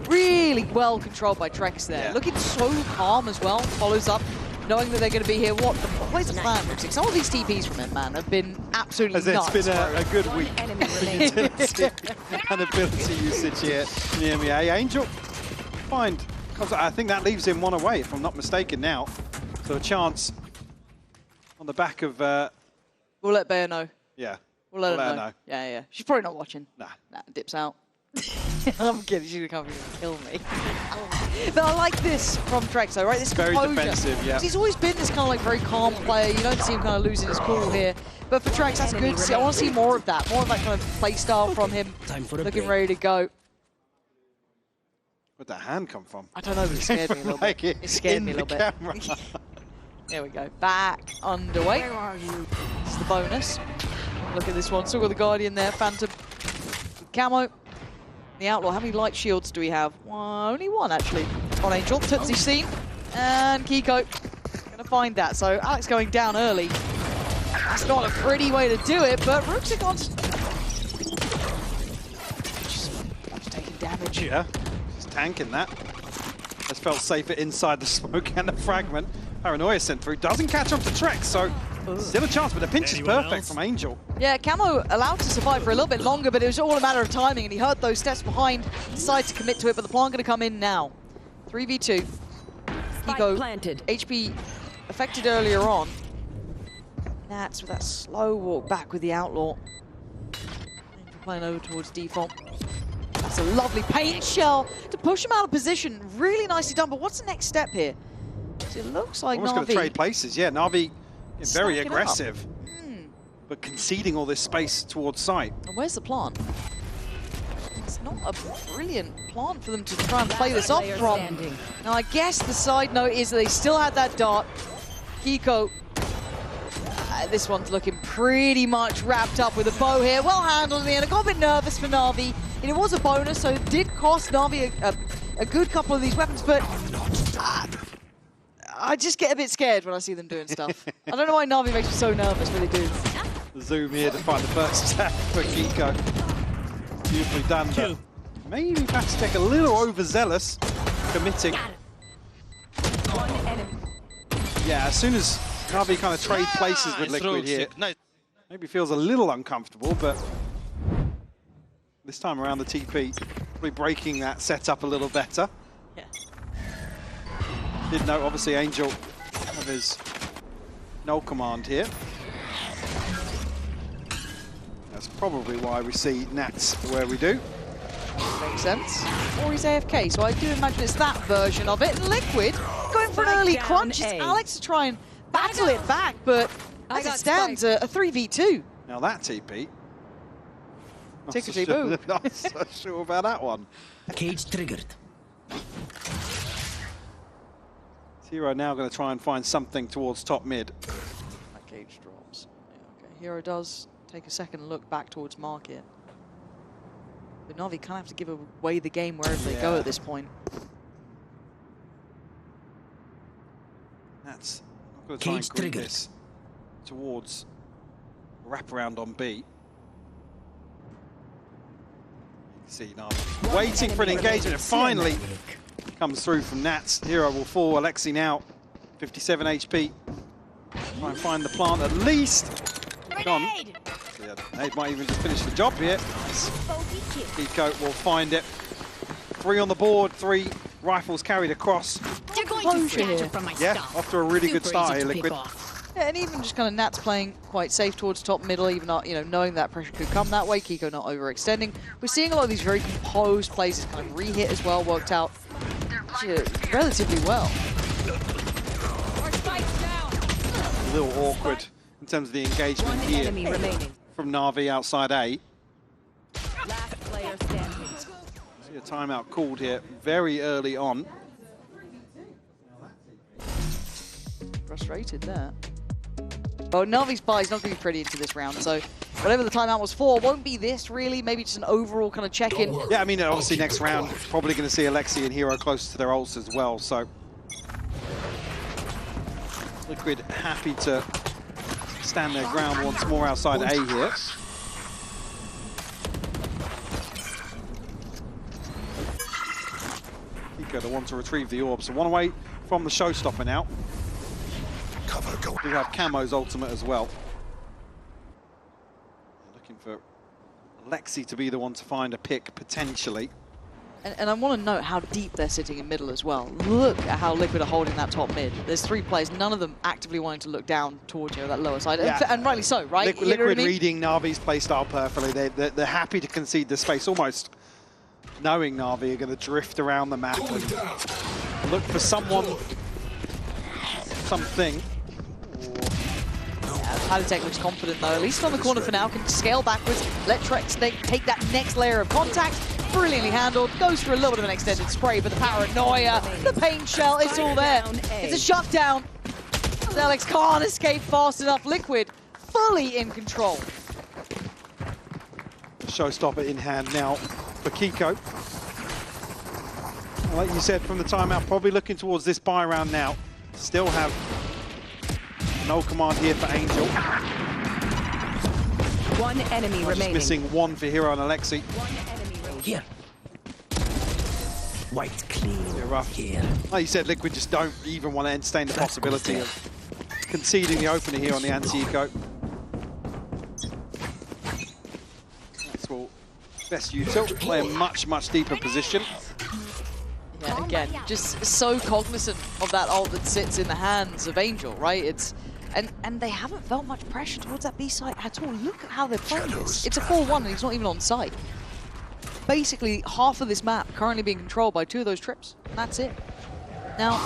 really well controlled by Trex there. Yeah. Looking so calm as well. Follows up, knowing that they're going to be here. Where's the plan? Some of these TPs from him, man, have been absolutely As nuts. it's been a good week. Enemy for remaining. utility and ability usage here in the EMEA. Angel, find. I think that leaves him 1 away, if I'm not mistaken now. So a chance on the back of... We'll let Bear know. yeah. We'll let We'll her know. Yeah. She's probably not watching. Nah. Nah, dips out. I'm kidding. She's going to come here and kill me. But I like this from Trex, though, right? This Very composure. defensive, yeah. He's always been this kind of like very calm player. You don't see him kind of losing his cool here. But for Trex, that's good to see. I want to see more of that. More of that kind of play style from him. Time for a Looking break. ready to go. Where'd that hand come from? I don't know, but it scared me a little bit. It scared me a little bit. Camera. There we go. Back underway. Where are you? It's the bonus. Look at this one. Still got the Guardian there. Phantom. Camo. The Outlaw. How many light shields do we have? Only 1, actually. On Angel. Tootsie seen. And Kiko. Going to find that. So Alex going down early. That's not a pretty way to do it, but Ruxagon's just taking damage. Yeah. Just tanking that. Just felt safer inside the smoke and the fragment. Paranoia sent through. Doesn't catch on to Trex, so still a chance, but the pinch is Anyone perfect else? from Angel. Yeah, Camo allowed to survive for a little bit longer, but it was all a matter of timing, and he heard those steps behind, decided to commit to it, but the plant going to come in now. 3v2. Spike Kiko, planted. HP affected earlier on. Nats with that slow walk back with the Outlaw. Angel playing over towards default. That's a lovely paint shell to push him out of position. Really nicely done, but what's the next step here? So it looks like Almost going to NAVI trade places. Yeah, NAVI very Stacking up. aggressive, but conceding all this space towards site. And where's the plant? It's not a brilliant plant for them to try and play this off Player from. standing. Now, I guess the side note is that they still had that dart. Kiko, this one's looking pretty much wrapped up with a bow here. Well handled in the end. I got a bit nervous for NAVI. And it was a bonus, so it did cost NAVI a good couple of these weapons, but I just get a bit scared when I see them doing stuff. I don't know why Navi makes me so nervous when they do. Zoom here to find the first attack for Kiko. Beautifully done, but maybe Vacitek a little overzealous, committing. One enemy. Yeah, as soon as Navi kind of trade places with Liquid here, maybe feels a little uncomfortable, but this time around the TP, probably breaking that setup a little better. Yeah. Did note, obviously, Angel have his null command here. That's probably why we see Nats where we do. Makes sense. Or he's AFK, so I do imagine it's that version of it. And Liquid going for an early Down crunch. It's A. Alex to try and battle it back, but I as it got stands, a 3v2. Now that TP, Tickety-boo. not so sure about that one. Cage triggered. Hero now going to try and find something towards top mid. That cage drops. Yeah, okay. Hero does take a second look back towards market. But Navi kind of have to give away the game wherever they go at this point. That's not going to try and Cage grid triggered. this towards wraparound on B. You can see Navi waiting for an engagement, and finally comes through from Nats. Hero will fall. Alexi now, 57 HP. Try and find the plant at least. Gone. Grenade! Yeah, Nade might even just finish the job here. Bogey kill. Kiko will find it. 3 on the board, 3 rifles carried across. They're going to Closure snatch here. it from my Yeah, stuff. off to a really good Super start easy here, to pick Liquid. off. Yeah, and even just kind of Nats playing quite safe towards top middle, even not, knowing that pressure could come that way. Kiko not overextending. We're seeing a lot of these very composed plays. This kind of re-hit as well worked out relatively well. A little awkward in terms of the engagement One here enemy remaining. from Navi outside A. Last player standing. See a timeout called here very early on. Frustrated there. Oh, Navi's buy is not going to be pretty into this round, so whatever the timeout was for, won't be this really. Maybe just an overall kind of check-in. Yeah, I mean, obviously next round, probably going to see Alexi and Hero close to their ults as well, so Liquid happy to stand their ground once more outside A here. Kiko the one to retrieve the orb, so one away from the showstopper now. Cover go. We have Camo's ultimate as well. Looking for Alexi to be the one to find a pick, potentially. And I want to note how deep they're sitting in middle as well. Look at how Liquid are holding that top mid. There's 3 players, none of them actively wanting to look down towards that lower side. Yeah. And rightly so, right? Liquid, You know what I mean? reading Navi's playstyle perfectly. They're happy to concede the space, almost knowing Navi are going to drift around the map Going and down. look for someone, something. Valorant looks confident though, at least on the corner for now, can scale backwards, let Trex take that next layer of contact, brilliantly handled, goes for a little bit of an extended spray, but the paranoia, the pain shell, it's all there. It's a shutdown. Alex can't escape fast enough. Liquid fully in control. Showstopper in hand now for Kiko. Like you said from the timeout, probably looking towards this buy round now. Still have no command here for Angel. One enemy Just remaining. missing 1 for Hero and Alexi. One enemy remaining. Here. White clean. They're rough. Here. Like you said, Liquid just don't even want to entertain the possibility of conceding the opener here on the anti-eco. That's all. Best util, play a much, much deeper position. Yeah, again, just so cognizant of that ult that sits in the hands of Angel, right? And they haven't felt much pressure towards that B site at all. Look at how they're playing this. It's a 4-1 and he's not even on site. Basically, half of this map currently being controlled by 2 of those trips, and that's it. Now,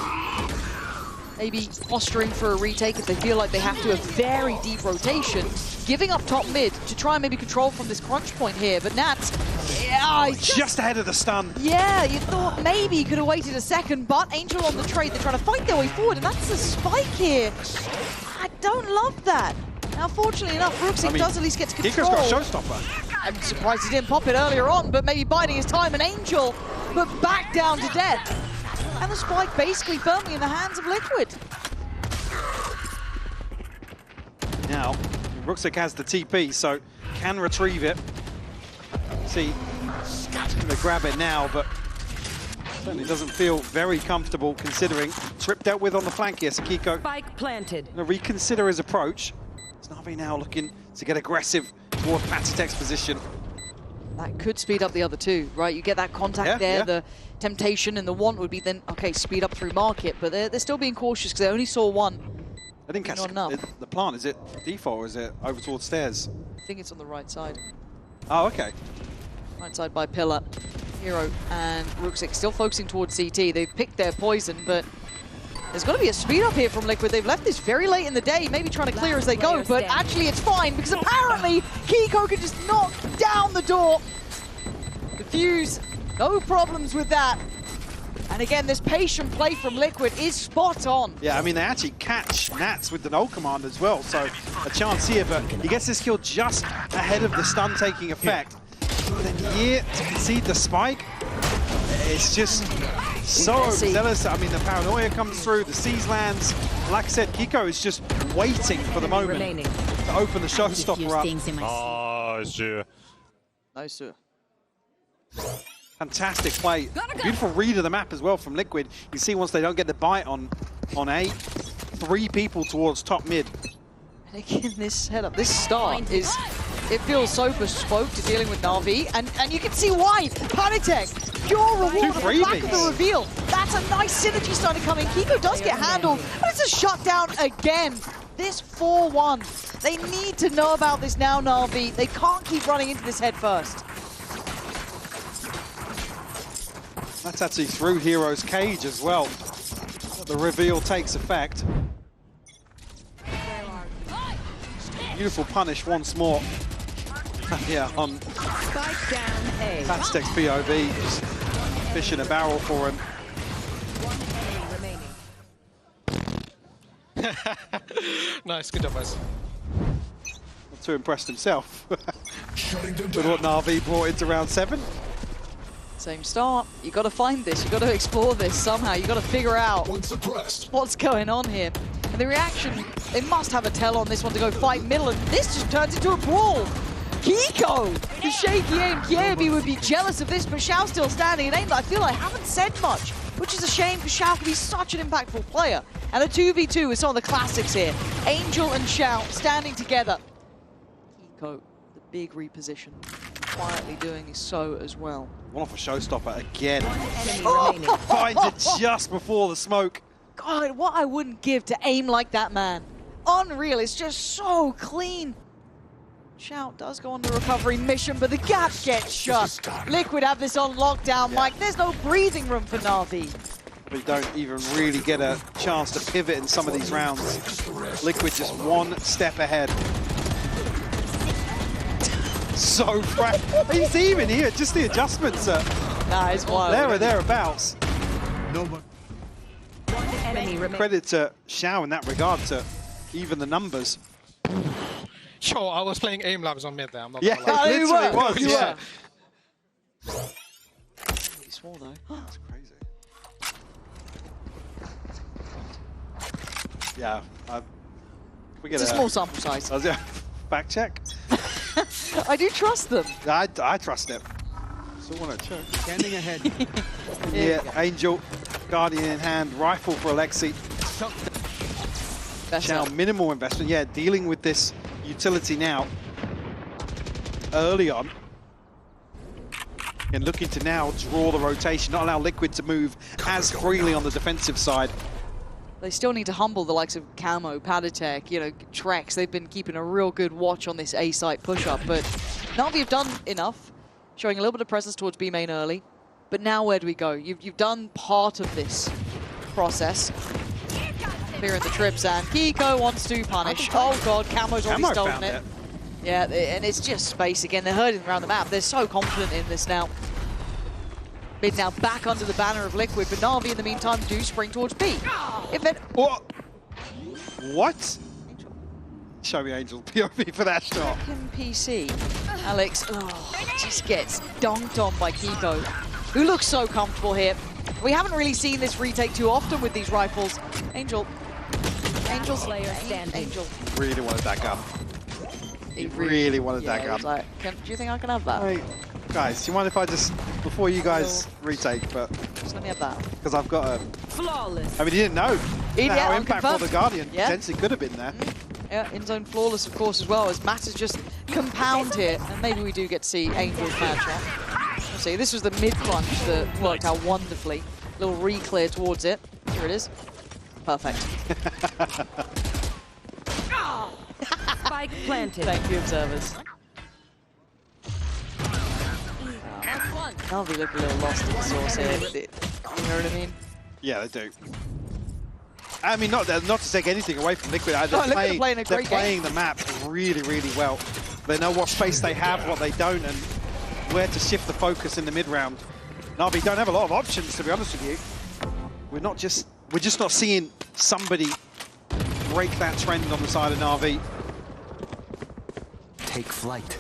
maybe posturing for a retake if they feel like they have to a very deep rotation, giving up top mid to try and maybe control from this crunch point here, but Nats, yeah, he's Just ahead of the stun. yeah, you thought maybe he could have waited a second, but Angel on the trade, they're trying to fight their way forward, and that's the spike here. I don't love that. Now, fortunately enough, Brooksing does at least get to control. Kiko's got Showstopper. I'm surprised he didn't pop it earlier on, but maybe biding his time, and Angel, but back down to death. And the spike basically firmly in the hands of Liquid. Now, Ruxic has the TP, so can retrieve it. See, gonna grab it now, but certainly doesn't feel very comfortable considering. Trip dealt with on the flank here, so Kiko Spike planted. gonna reconsider his approach. It's NAVI now looking to get aggressive toward Patitek's position. That could speed up the other two, right? You get that contact there, the temptation and the want would be then, okay, speed up through market, but they're still being cautious because they only saw one. I didn't catch Not enough. the plant. Is it default or is it over towards stairs? I think it's on the right side. Oh, okay. Right side by Pillar. Hero and Ruxic still focusing towards CT. They've picked their poison, but there's got to be a speed up here from Liquid. They've left this very late in the day, maybe trying to clear as they go, but actually it's fine because apparently Kiko can just knock down the door. Defuse, no problems with that. And again, this patient play from Liquid is spot on. Yeah, I mean, they actually catch Nats with the null command as well, so a chance here, but he gets this kill just ahead of the stun taking effect. But then here to concede the spike, it's just so overzealous. I mean, the paranoia comes through, the seize lands. Like I said, Kiko is just waiting for the moment to open the showstopper up. Oh, sure. No, sir. Fantastic play. Beautiful read of the map as well from Liquid. You see once they don't get the bite on A, 3 people towards top mid. And again, this setup, this start is, it feels so bespoke to dealing with Na'Vi, and you can see why. Patitek, pure reward at the back of the reveal. That's a nice synergy starting coming. Kiko does get handled, but it's a shutdown again. This 4-1. They need to know about this now, Na'Vi. They can't keep running into this head first. That's actually through Hero's cage as well. The reveal takes effect. Beautiful punish once more. Yeah, on Spike down A. Patitek's POV, just fish in a barrel for him. One enemy remaining. Nice, good job, guys. Not too impressed himself Shutting them with what down. NAVI brought into round 7. Same start. You got to find this. You got to explore this somehow. You got to figure out One suppressed. what's going on here. And the reaction, they must have a tell on this one to go fight middle, and this just turns into a brawl. Kiko, the shaky aim. Kiebi would be jealous of this, but Xiao still standing and aimed. I feel I haven't said much, which is a shame because Xiao can be such an impactful player. And a 2v2 with some of the classics here. Angel and Xiao standing together. Kiko, the big reposition, quietly doing so as well. One off a showstopper again. Enemy remaining. Finds it just before the smoke. God, what I wouldn't give to aim like that, man. Unreal, it's just so clean. Shout does go on the recovery mission, but the gap gets shut. Liquid have this on lockdown, Mike. There's no breathing room for Na'Vi. We don't even really get a chance to pivot in some of these rounds. Liquid just one step ahead. So fresh. You see even here, just the adjustments are Nah, it's wild. there or thereabouts. No more. One enemy remaining. Credit to Xiao in that regard to even the numbers. Yo, I was playing aim labs on mid there. I'm not Yeah, gonna lie. it literally was. You Yeah. were. Pretty small though. That's crazy. Yeah, we get It's a small sample size. Back check. I do trust them. I trust it. Still want to check. Standing ahead. Yeah, Angel, Guardian in hand, rifle for Alexi. Best Xiao, up. minimal investment. Yeah, dealing with this utility now. Early on. And looking to now draw the rotation, not allow Liquid to move as freely on the defensive side. They still need to humble the likes of Camo, Patitek, you know, Trex. They've been keeping a real good watch on this A-site push-up, but Na'Vi have done enough, showing a little bit of presence towards B main early. But now where do we go? You've done part of this process. Clearing the trips, and Kiko wants to punish. Oh god, Camo's already Camo stolen found it. Yeah, and it's just space again. They're herding around the map. They're so confident in this now. Mid now back under the banner of Liquid, but Na'Vi in the meantime do spring towards B. If it... What? Show me Angel POV for that shot. Fucking PC. Alex just gets dunked on by Kiko, who looks so comfortable here. We haven't really seen this retake too often with these rifles. Angel Player standing. Angel. Really wanted that gun. He really wanted that he gun. was like, do you think I can have that? Hey, guys, do you mind if I just, before you guys retake, but Just let me have that. because I've got a, Flawless. I mean, you didn't know how impactful unconfirmed. the Guardian Yeah. potentially could have been there. Yeah, in zone flawless, of course, as well, as Matt has just compound here. And maybe we do get to see Angel's mad shot. We'll see, this was the mid-plunge that worked out wonderfully. Little re-clear towards it. Here it is. Perfect. Spike planted. Thank you, observers. I'll be looking a little lost in the source here. You know what I mean? Yeah, they do. I mean, not to take anything away from Liquid. They're Liquid are playing a great playing the map really, really well. They know what space they have, what they don't, and where to shift the focus in the mid-round. NAVI don't have a lot of options, to be honest with you. We're just not seeing somebody break that trend on the side of NAVI. Take flight.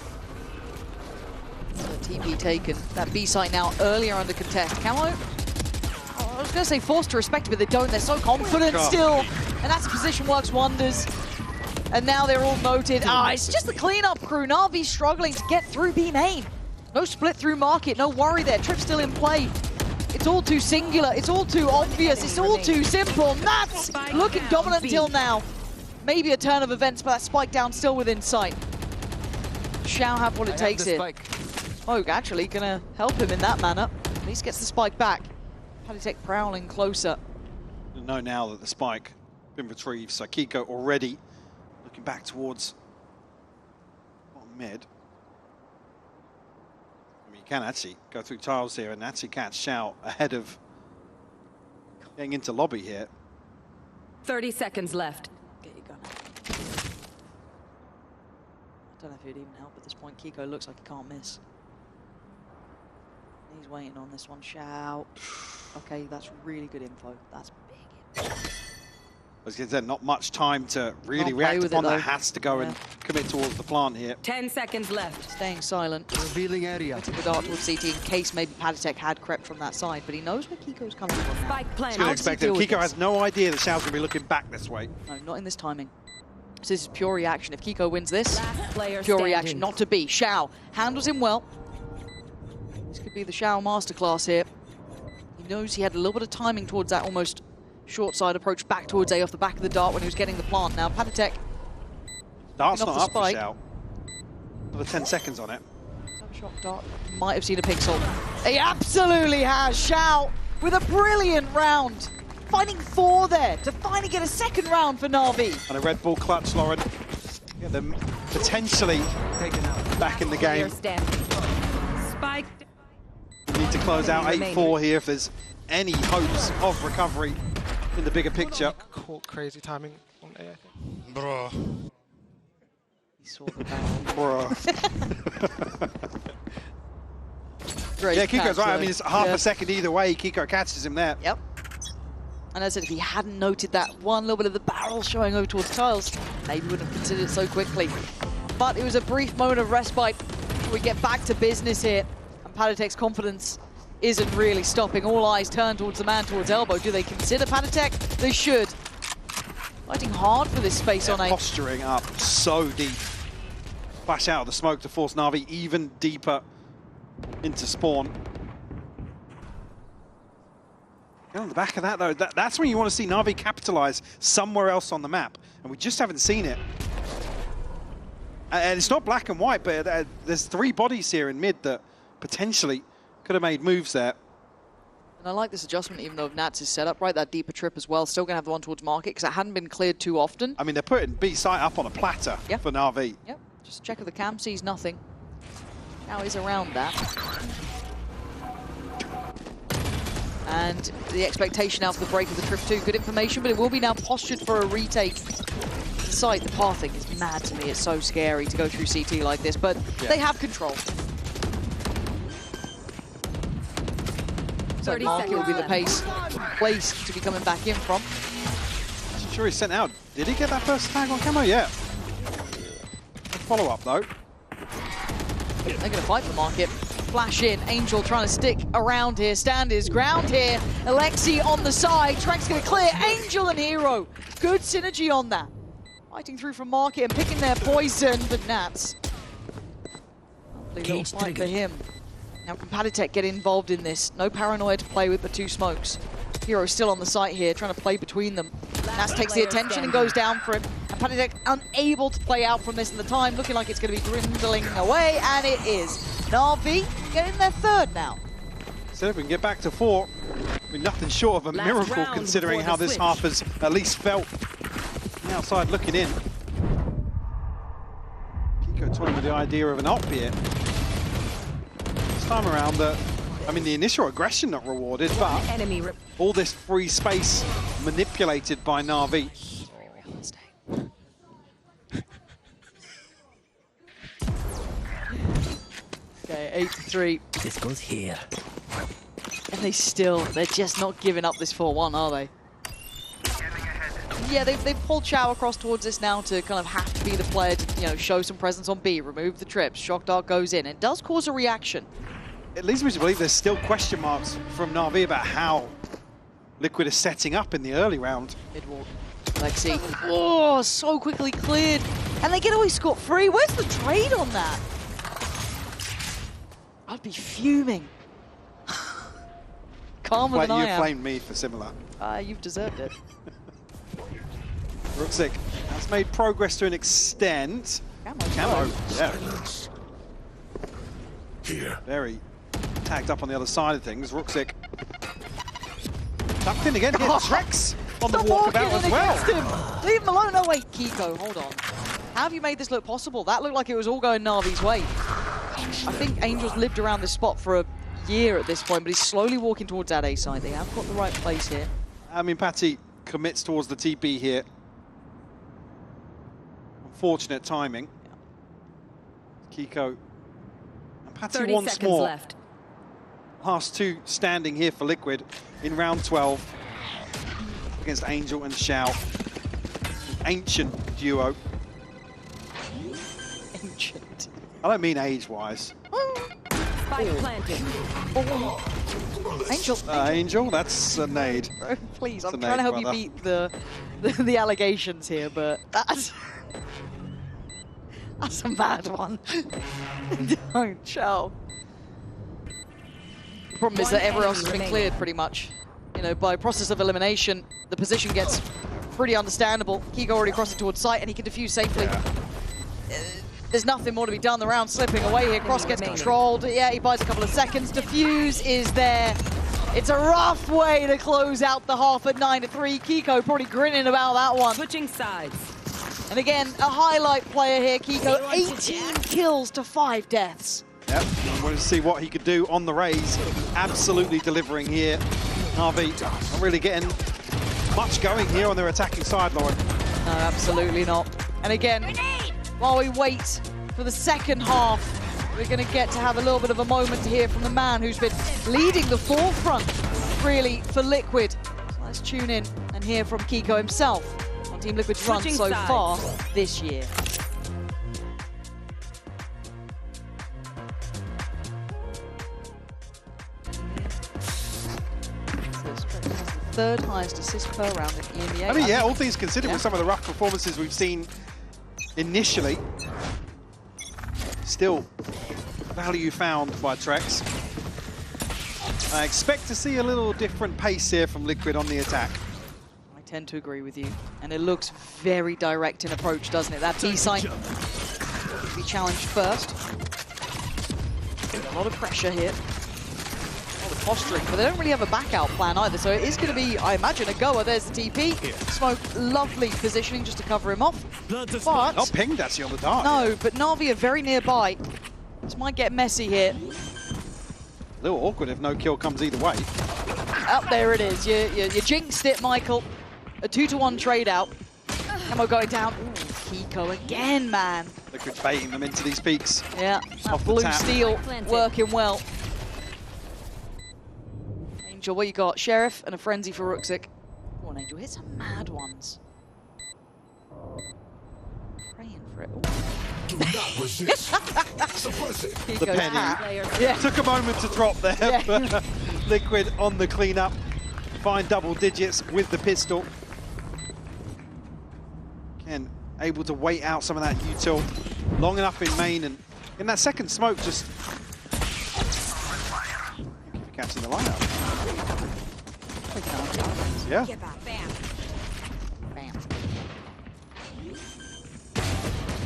So TP taken. That B site now earlier under contest. Camo, I was going to say forced to respect it, but they don't. They're so confident still. And that's a position works wonders. And now they're all noted. It's just the cleanup crew. NAVI struggling to get through B main. No split through market. No worry there. Trip still in play. It's all too singular. It's all too obvious. It's all too simple. Nats looking dominant until now. Maybe a turn of events, but that spike down still within sight. Shall have what it takes here. Smoke actually gonna help him in that manner. At least gets the spike back. Paditech prowling closer. You know now that the spike been retrieved, so Kiko already looking back towards bottom mid. I mean, you can actually go through tiles here and actually catch Shao ahead of getting into lobby here. 30 seconds left. Get your gun out. I don't know if it'd even help at this point. Kiko looks like he can't miss. He's waiting on this one. Shout. Okay, that's really good info. That's big info. As I said, not much time to really Can't play react with upon it, that. though. Has to go and commit towards the plant here. 10 seconds left. Staying silent. Revealing area. I took the dart towards CT in case maybe Paditech had crept from that side, but he knows where Kiko's coming from now. Spike He's planted. going to How does he expect it. deal with Kiko this? has no idea that Shao's going to be looking back this way. No, not in this timing. So this is pure reaction. If Kiko wins this, Last player pure standing. reaction, not to be. Shao handles him well. This could be the Shao masterclass here. He knows he had a little bit of timing towards that almost short side approach back towards A off the back of the dart when he was getting the plant. Now Paditech Dart's off not the up for spike. Shao. Another 10 seconds on it. Shot dart. Might have seen a pixel. He absolutely has. Shao with a brilliant round. Finding 4 there to finally get a second round for NAVI. And a Red Bull clutch, Lauren. Get them potentially Taken out. back in the Player game. standing. Spike. We need to close out Remaining. 8-4 here if there's any hopes of recovery in the bigger picture. Cool, crazy timing on A, I think. Bro. He saw the barrel. Bruh. Great Yeah, Kiko's catch, right. I though. mean, it's half Yeah. a second either way. Kiko catches him there. Yep. And as I said, if he hadn't noted that one little bit of the barrel showing over towards tiles, maybe wouldn't have considered it so quickly. But it was a brief moment of respite. We get back to business here, and Paditech's confidence isn't really stopping. All eyes turn towards the man towards elbow. Do they consider Paditech? They should. Fighting hard for this space on A. Posturing up so deep. Flash out of the smoke to force NAVI even deeper into spawn. On the back of that, though, that's when you want to see NAVI capitalize somewhere else on the map, and we just haven't seen it. And it's not black and white, but there's 3 bodies here in mid that potentially could have made moves there. And I like this adjustment, even though Nats is set up right, that deeper trip as well. Still going to have the one towards market, because it hadn't been cleared too often. I mean, they're putting B site up on a platter for NAVI. Yep, just check if the cam sees nothing. Now he's around that. And the expectation out for the break of the trip too. Good information, but it will be now postured for a retake. The site, the pathing is mad to me. It's so scary to go through CT like this, but they have control. So 30 market will be the seconds place to be coming back in from. I'm sure he sent out. Did he get that first tag on camo? Yeah. Follow up though. They're going to fight for market. flash in. Angel trying to stick around here, stand his ground here. Alexi on the side, Trek's gonna clear. Angel and Hero, good synergy on that. Fighting through from Market and picking their poison, but Nats. Lovely little fight for him. Now can Paditech get involved in this? No Paranoia to play with, but 2 smokes. Hero still on the site here, trying to play between them. Nats takes the attention and goes down for him. And Paditech unable to play out from this in the time, looking like it's going to be dwindling away, and it is. NAVI getting their 3rd now. So if we can get back to 4, I mean, nothing short of a Last miracle round considering before how the this switch. half has at least felt. On the outside looking in. Kiko toying with the idea of an op here. This time around, the initial aggression not rewarded, but Enemy all this free space manipulated by NAVI. Okay, 8-3. This goes here. And they're just not giving up this 4-1, are they? Yeah, they've pulled Chow across towards this now to kind of have to be the player to, you know, show some presence on B, remove the trips. Shock Dart goes in. It does cause a reaction. It leads me to believe there's still question marks from NAVI about how Liquid is setting up in the early round. Mid-walk. Lexi. Oh, so quickly cleared. And they get away scot-free. Where's the trade on that? I'd be fuming. Calmer than I You am. flamed me for similar. You've deserved it. Ruxic has made progress to an extent. Camo. Yeah, Here. very tagged up on the other side of things. Ruxic tucked in again. Hit Trex on the Stop walking walkabout in as well. against him. Leave him alone. No, wait, Kiko, hold on. How have you made this look possible? That looked like it was all going Navi's way. I think Angel's lived around this spot for a year at this point, but he's slowly walking towards that A side. They have got the right place here. I mean, Patty commits towards the TP here. Unfortunate timing. Kiko and Patty 30 once seconds more. left. Last 2 standing here for Liquid in round 12 against Angel and Shao. An ancient duo. Ancient. I don't mean age-wise. Spike planted. Angel. Angel, that's a nade. Bro, please, I'm It's a trying to nade, help brother. you beat the allegations here, but that's a bad one. Don't, Chow. The problem is that everyone else has been cleared pretty much. You know, by process of elimination, the position gets pretty understandable. Kiko already crossing towards site and he can defuse safely. There's nothing more to be done. The round slipping away here. Cross gets controlled. Yeah, he buys a couple of seconds. Defuse is there. It's a rough way to close out the half at 9-3. Kiko probably grinning about that one. Switching sides. And again, a highlight player here, Kiko. 18 kills to 5 deaths. Yep, I wanted to see what he could do on the raise. Absolutely delivering here. NAVI not really getting much going here on their attacking side, Lauren. No, absolutely not. And again, while we wait for the second half, we're going to get to have a little bit of a moment to hear from the man who's been leading the forefront, really, for Liquid. So let's tune in and hear from Kiko himself on Team Liquid's run Switching so sides. far this year. Third highest assist per round in EMEA. I mean, yeah, all things considered, Yeah. with some of the rough performances we've seen initially, still value found by Trex. I expect to see a little different pace here from Liquid on the attack. I tend to agree with you. And it looks very direct in approach, doesn't it? That B site to be challenged first. A lot of pressure here. A lot of posturing, but they don't really have a back out plan either, so it is going to be, I imagine, a goer. There's the TP. Smoke, lovely positioning just to cover him off. But Not pinged actually on the dart. no, but Navi are very nearby. This might get messy here. A little awkward if no kill comes either way. Oh, there it is. You jinxed it, Michael. A 2-to-1 trade out. Camo going down. Ooh, Kiko again, man. Liquid baiting them into these peaks. Yeah, that Off the blue tap. steel Planted. working well. Angel, what you got? Sheriff and a frenzy for Ruxic. Come on, Angel, hit some mad ones. Praying for for it. Do not resist. Suppress it. The penny. Player Yeah. Took a moment to drop there, Yeah. but Liquid on the cleanup. Find double digits with the pistol. Again, able to wait out some of that util long enough in main, and in that second smoke, just thank you for catching the lineup. Yeah. Bam. Bam.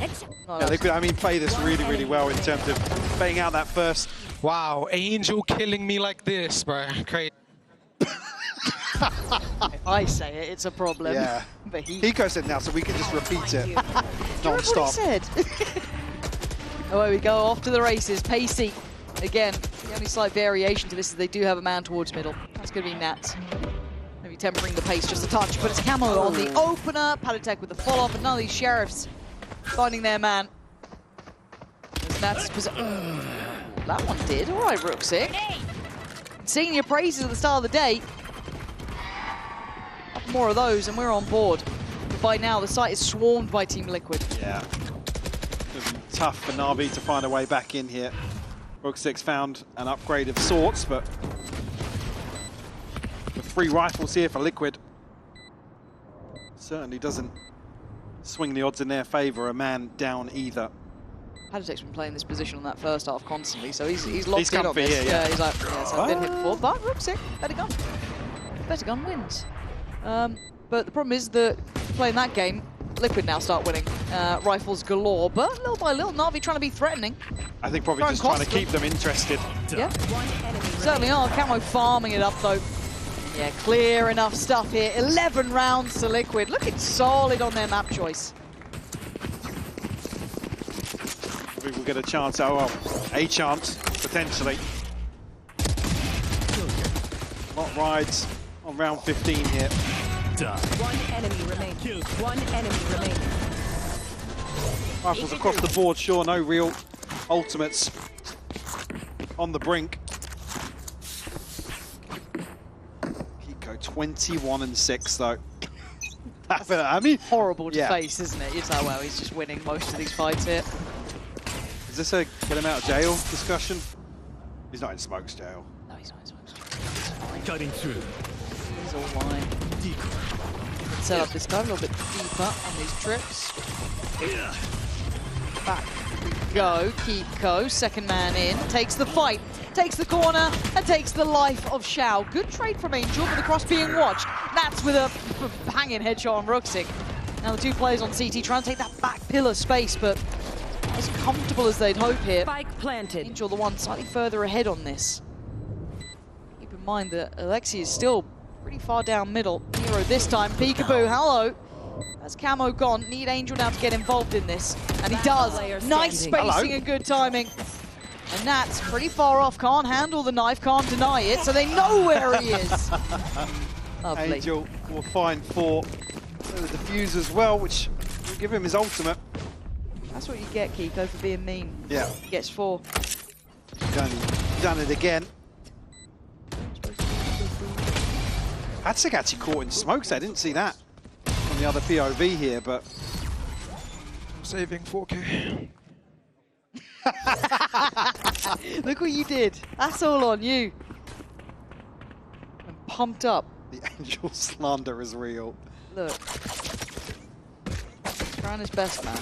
Headshot. Yeah, Liquid, I mean, play this really, really well in terms of playing out that first. Wow, Angel killing me like this, bro. Crazy. If I say it, it's a problem. Yeah. But he Hiko said now, so we can just repeat it Do you remember non-stop. what he said? Away we go, off to the races. Pacey. Again, the only slight variation to this is they do have a man towards middle. That's going to be Nats. Maybe tempering the pace just a touch, but it's Camo on the opener. Palitek with the follow-up, and none of these Sheriffs finding their man. As Nats that one did. All right, Rooksick. Singing your praises at the start of the day. More of those, and we're on board. But by now, the site is swarmed by Team Liquid. Yeah. It's tough for NAVI to find a way back in here. Rooksick found an upgrade of sorts, but the 3 rifles here for Liquid certainly doesn't swing the odds in their favor. A man down either. Palitek's been playing this position on that first half constantly, so he's locked in on comfy this. here, yeah. He's like, yes, I've been here before, but Rooksick, better gun. Better gun wins. But the problem is that playing that game, Liquid now start winning. Rifles galore, but little by little, NAVI trying to be threatening. I think probably Try and just trying to cost keep them interested. Yeah, One enemy certainly are. Camo farming it up though. Yeah, clear enough stuff here. 11 rounds to Liquid, looking solid on their map choice. We will get a chance, oh well, a chance, potentially. Lot rides on round 15 here. One enemy remaining. One enemy remaining. Rifles across the board, sure, no real ultimates on the brink. Hiko 21-6 though. I mean, Horrible to yeah. face, isn't it? It's like, well, he's just winning most of these fights here. Is this a get him out of jail discussion? He's not in Smoke's jail. No, he's not. Cutting through. He's all lying. Set up this time a little bit deeper on these trips. Back we go. Kiko, second man in, takes the fight, takes the corner, and takes the life of Xiao. Good trade from Angel, but the cross being watched. That's with a hanging headshot on Rooksick. Now the 2 players on CT trying to take that back pillar space, but as comfortable as they'd hope here. Spike planted. Angel the one slightly further ahead on this. Keep in mind that Alexi is still pretty far down middle. Hero this time, peekaboo, hello. That's Camo gone. Need Angel now to get involved in this. And he does. Nice standing. spacing and good timing. And that's pretty far off. Can't handle the knife, can't deny it. So they know where he is. Lovely. Angel will find 4. The defuse as well, which will give him his ultimate. That's what you get, Kiko, for being mean. Yeah, He gets 4. done it again. Hatsik actually caught in smokes. I didn't see that on the other POV here, but Saving 4K. Look what you did. That's all on you. I'm pumped up. the Angel slander is real. Look. Trying his best, man.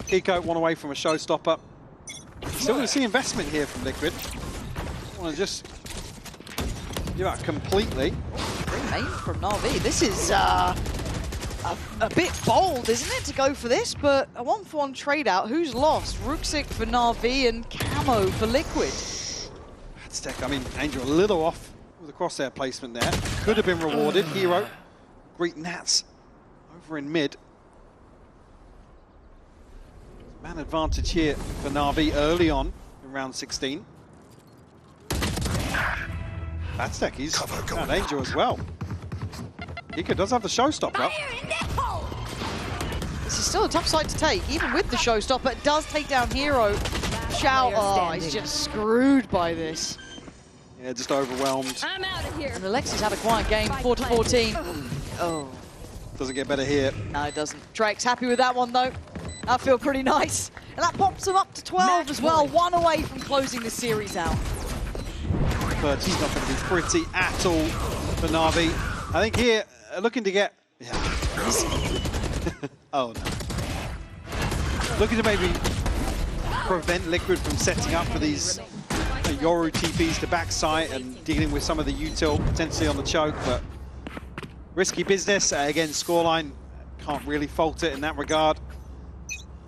Kiko, one away from a showstopper. Still going to see investment here from Liquid. Want to just give out completely. Great main from NAVI. This is a bit bold, isn't it, to go for this? But a 1-for-1 trade out. Who's lost? Rooksick for NAVI and Camo for Liquid. I mean, Angel a little off with the crosshair placement there. Could have been rewarded. Hero, great Nats over in mid. Man advantage here for NAVI early on in round 16. Aztec, he's found Angel as well. Hiko does have the showstopper. This is still a tough side to take, even with the showstopper. It does take down Hero. Xiao, oh, he's just screwed by this. Yeah, just overwhelmed. I'm out of here. And Alexi's had a quiet game, 4-14. Oh. Doesn't get better here. No, it doesn't. Drake's happy with that one, though. That feel pretty nice. And that pops them up to 12 as well. One away from closing the series out. But he's not going to be pretty at all for Navi. I think here, looking to get... Yeah. Oh, no. Looking to maybe prevent Liquid from setting up for these Yoru TPs to backside and dealing with some of the util potentially on the choke, but risky business. Again, scoreline, can't really fault it in that regard.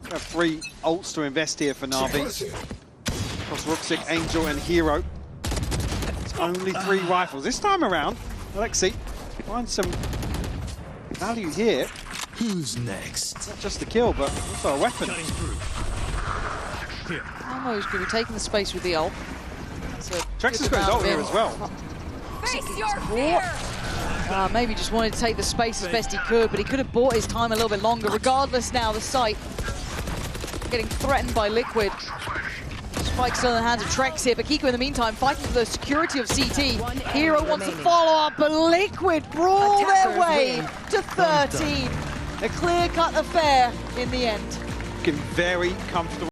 We have 3 ults to invest here for Navi. Across Ruxic, Angel, and Hero. It's only 3 rifles. This time around, Alexi finds some value here. Who's next? Not just the kill, but also a weapon. Almo's going to be taking the space with the ult. Trex has got his ult here as well. Face your fear! Maybe just wanted to take the space as best he could, but he could have bought his time a little bit longer. Regardless now, the site getting threatened by Liquid. Spike still in the hands of Trex here, but Kiko in the meantime fighting for the security of CT. Hero wants to follow up, but Liquid brawl their way to 13. A clear-cut affair in the end. Looking very comfortable.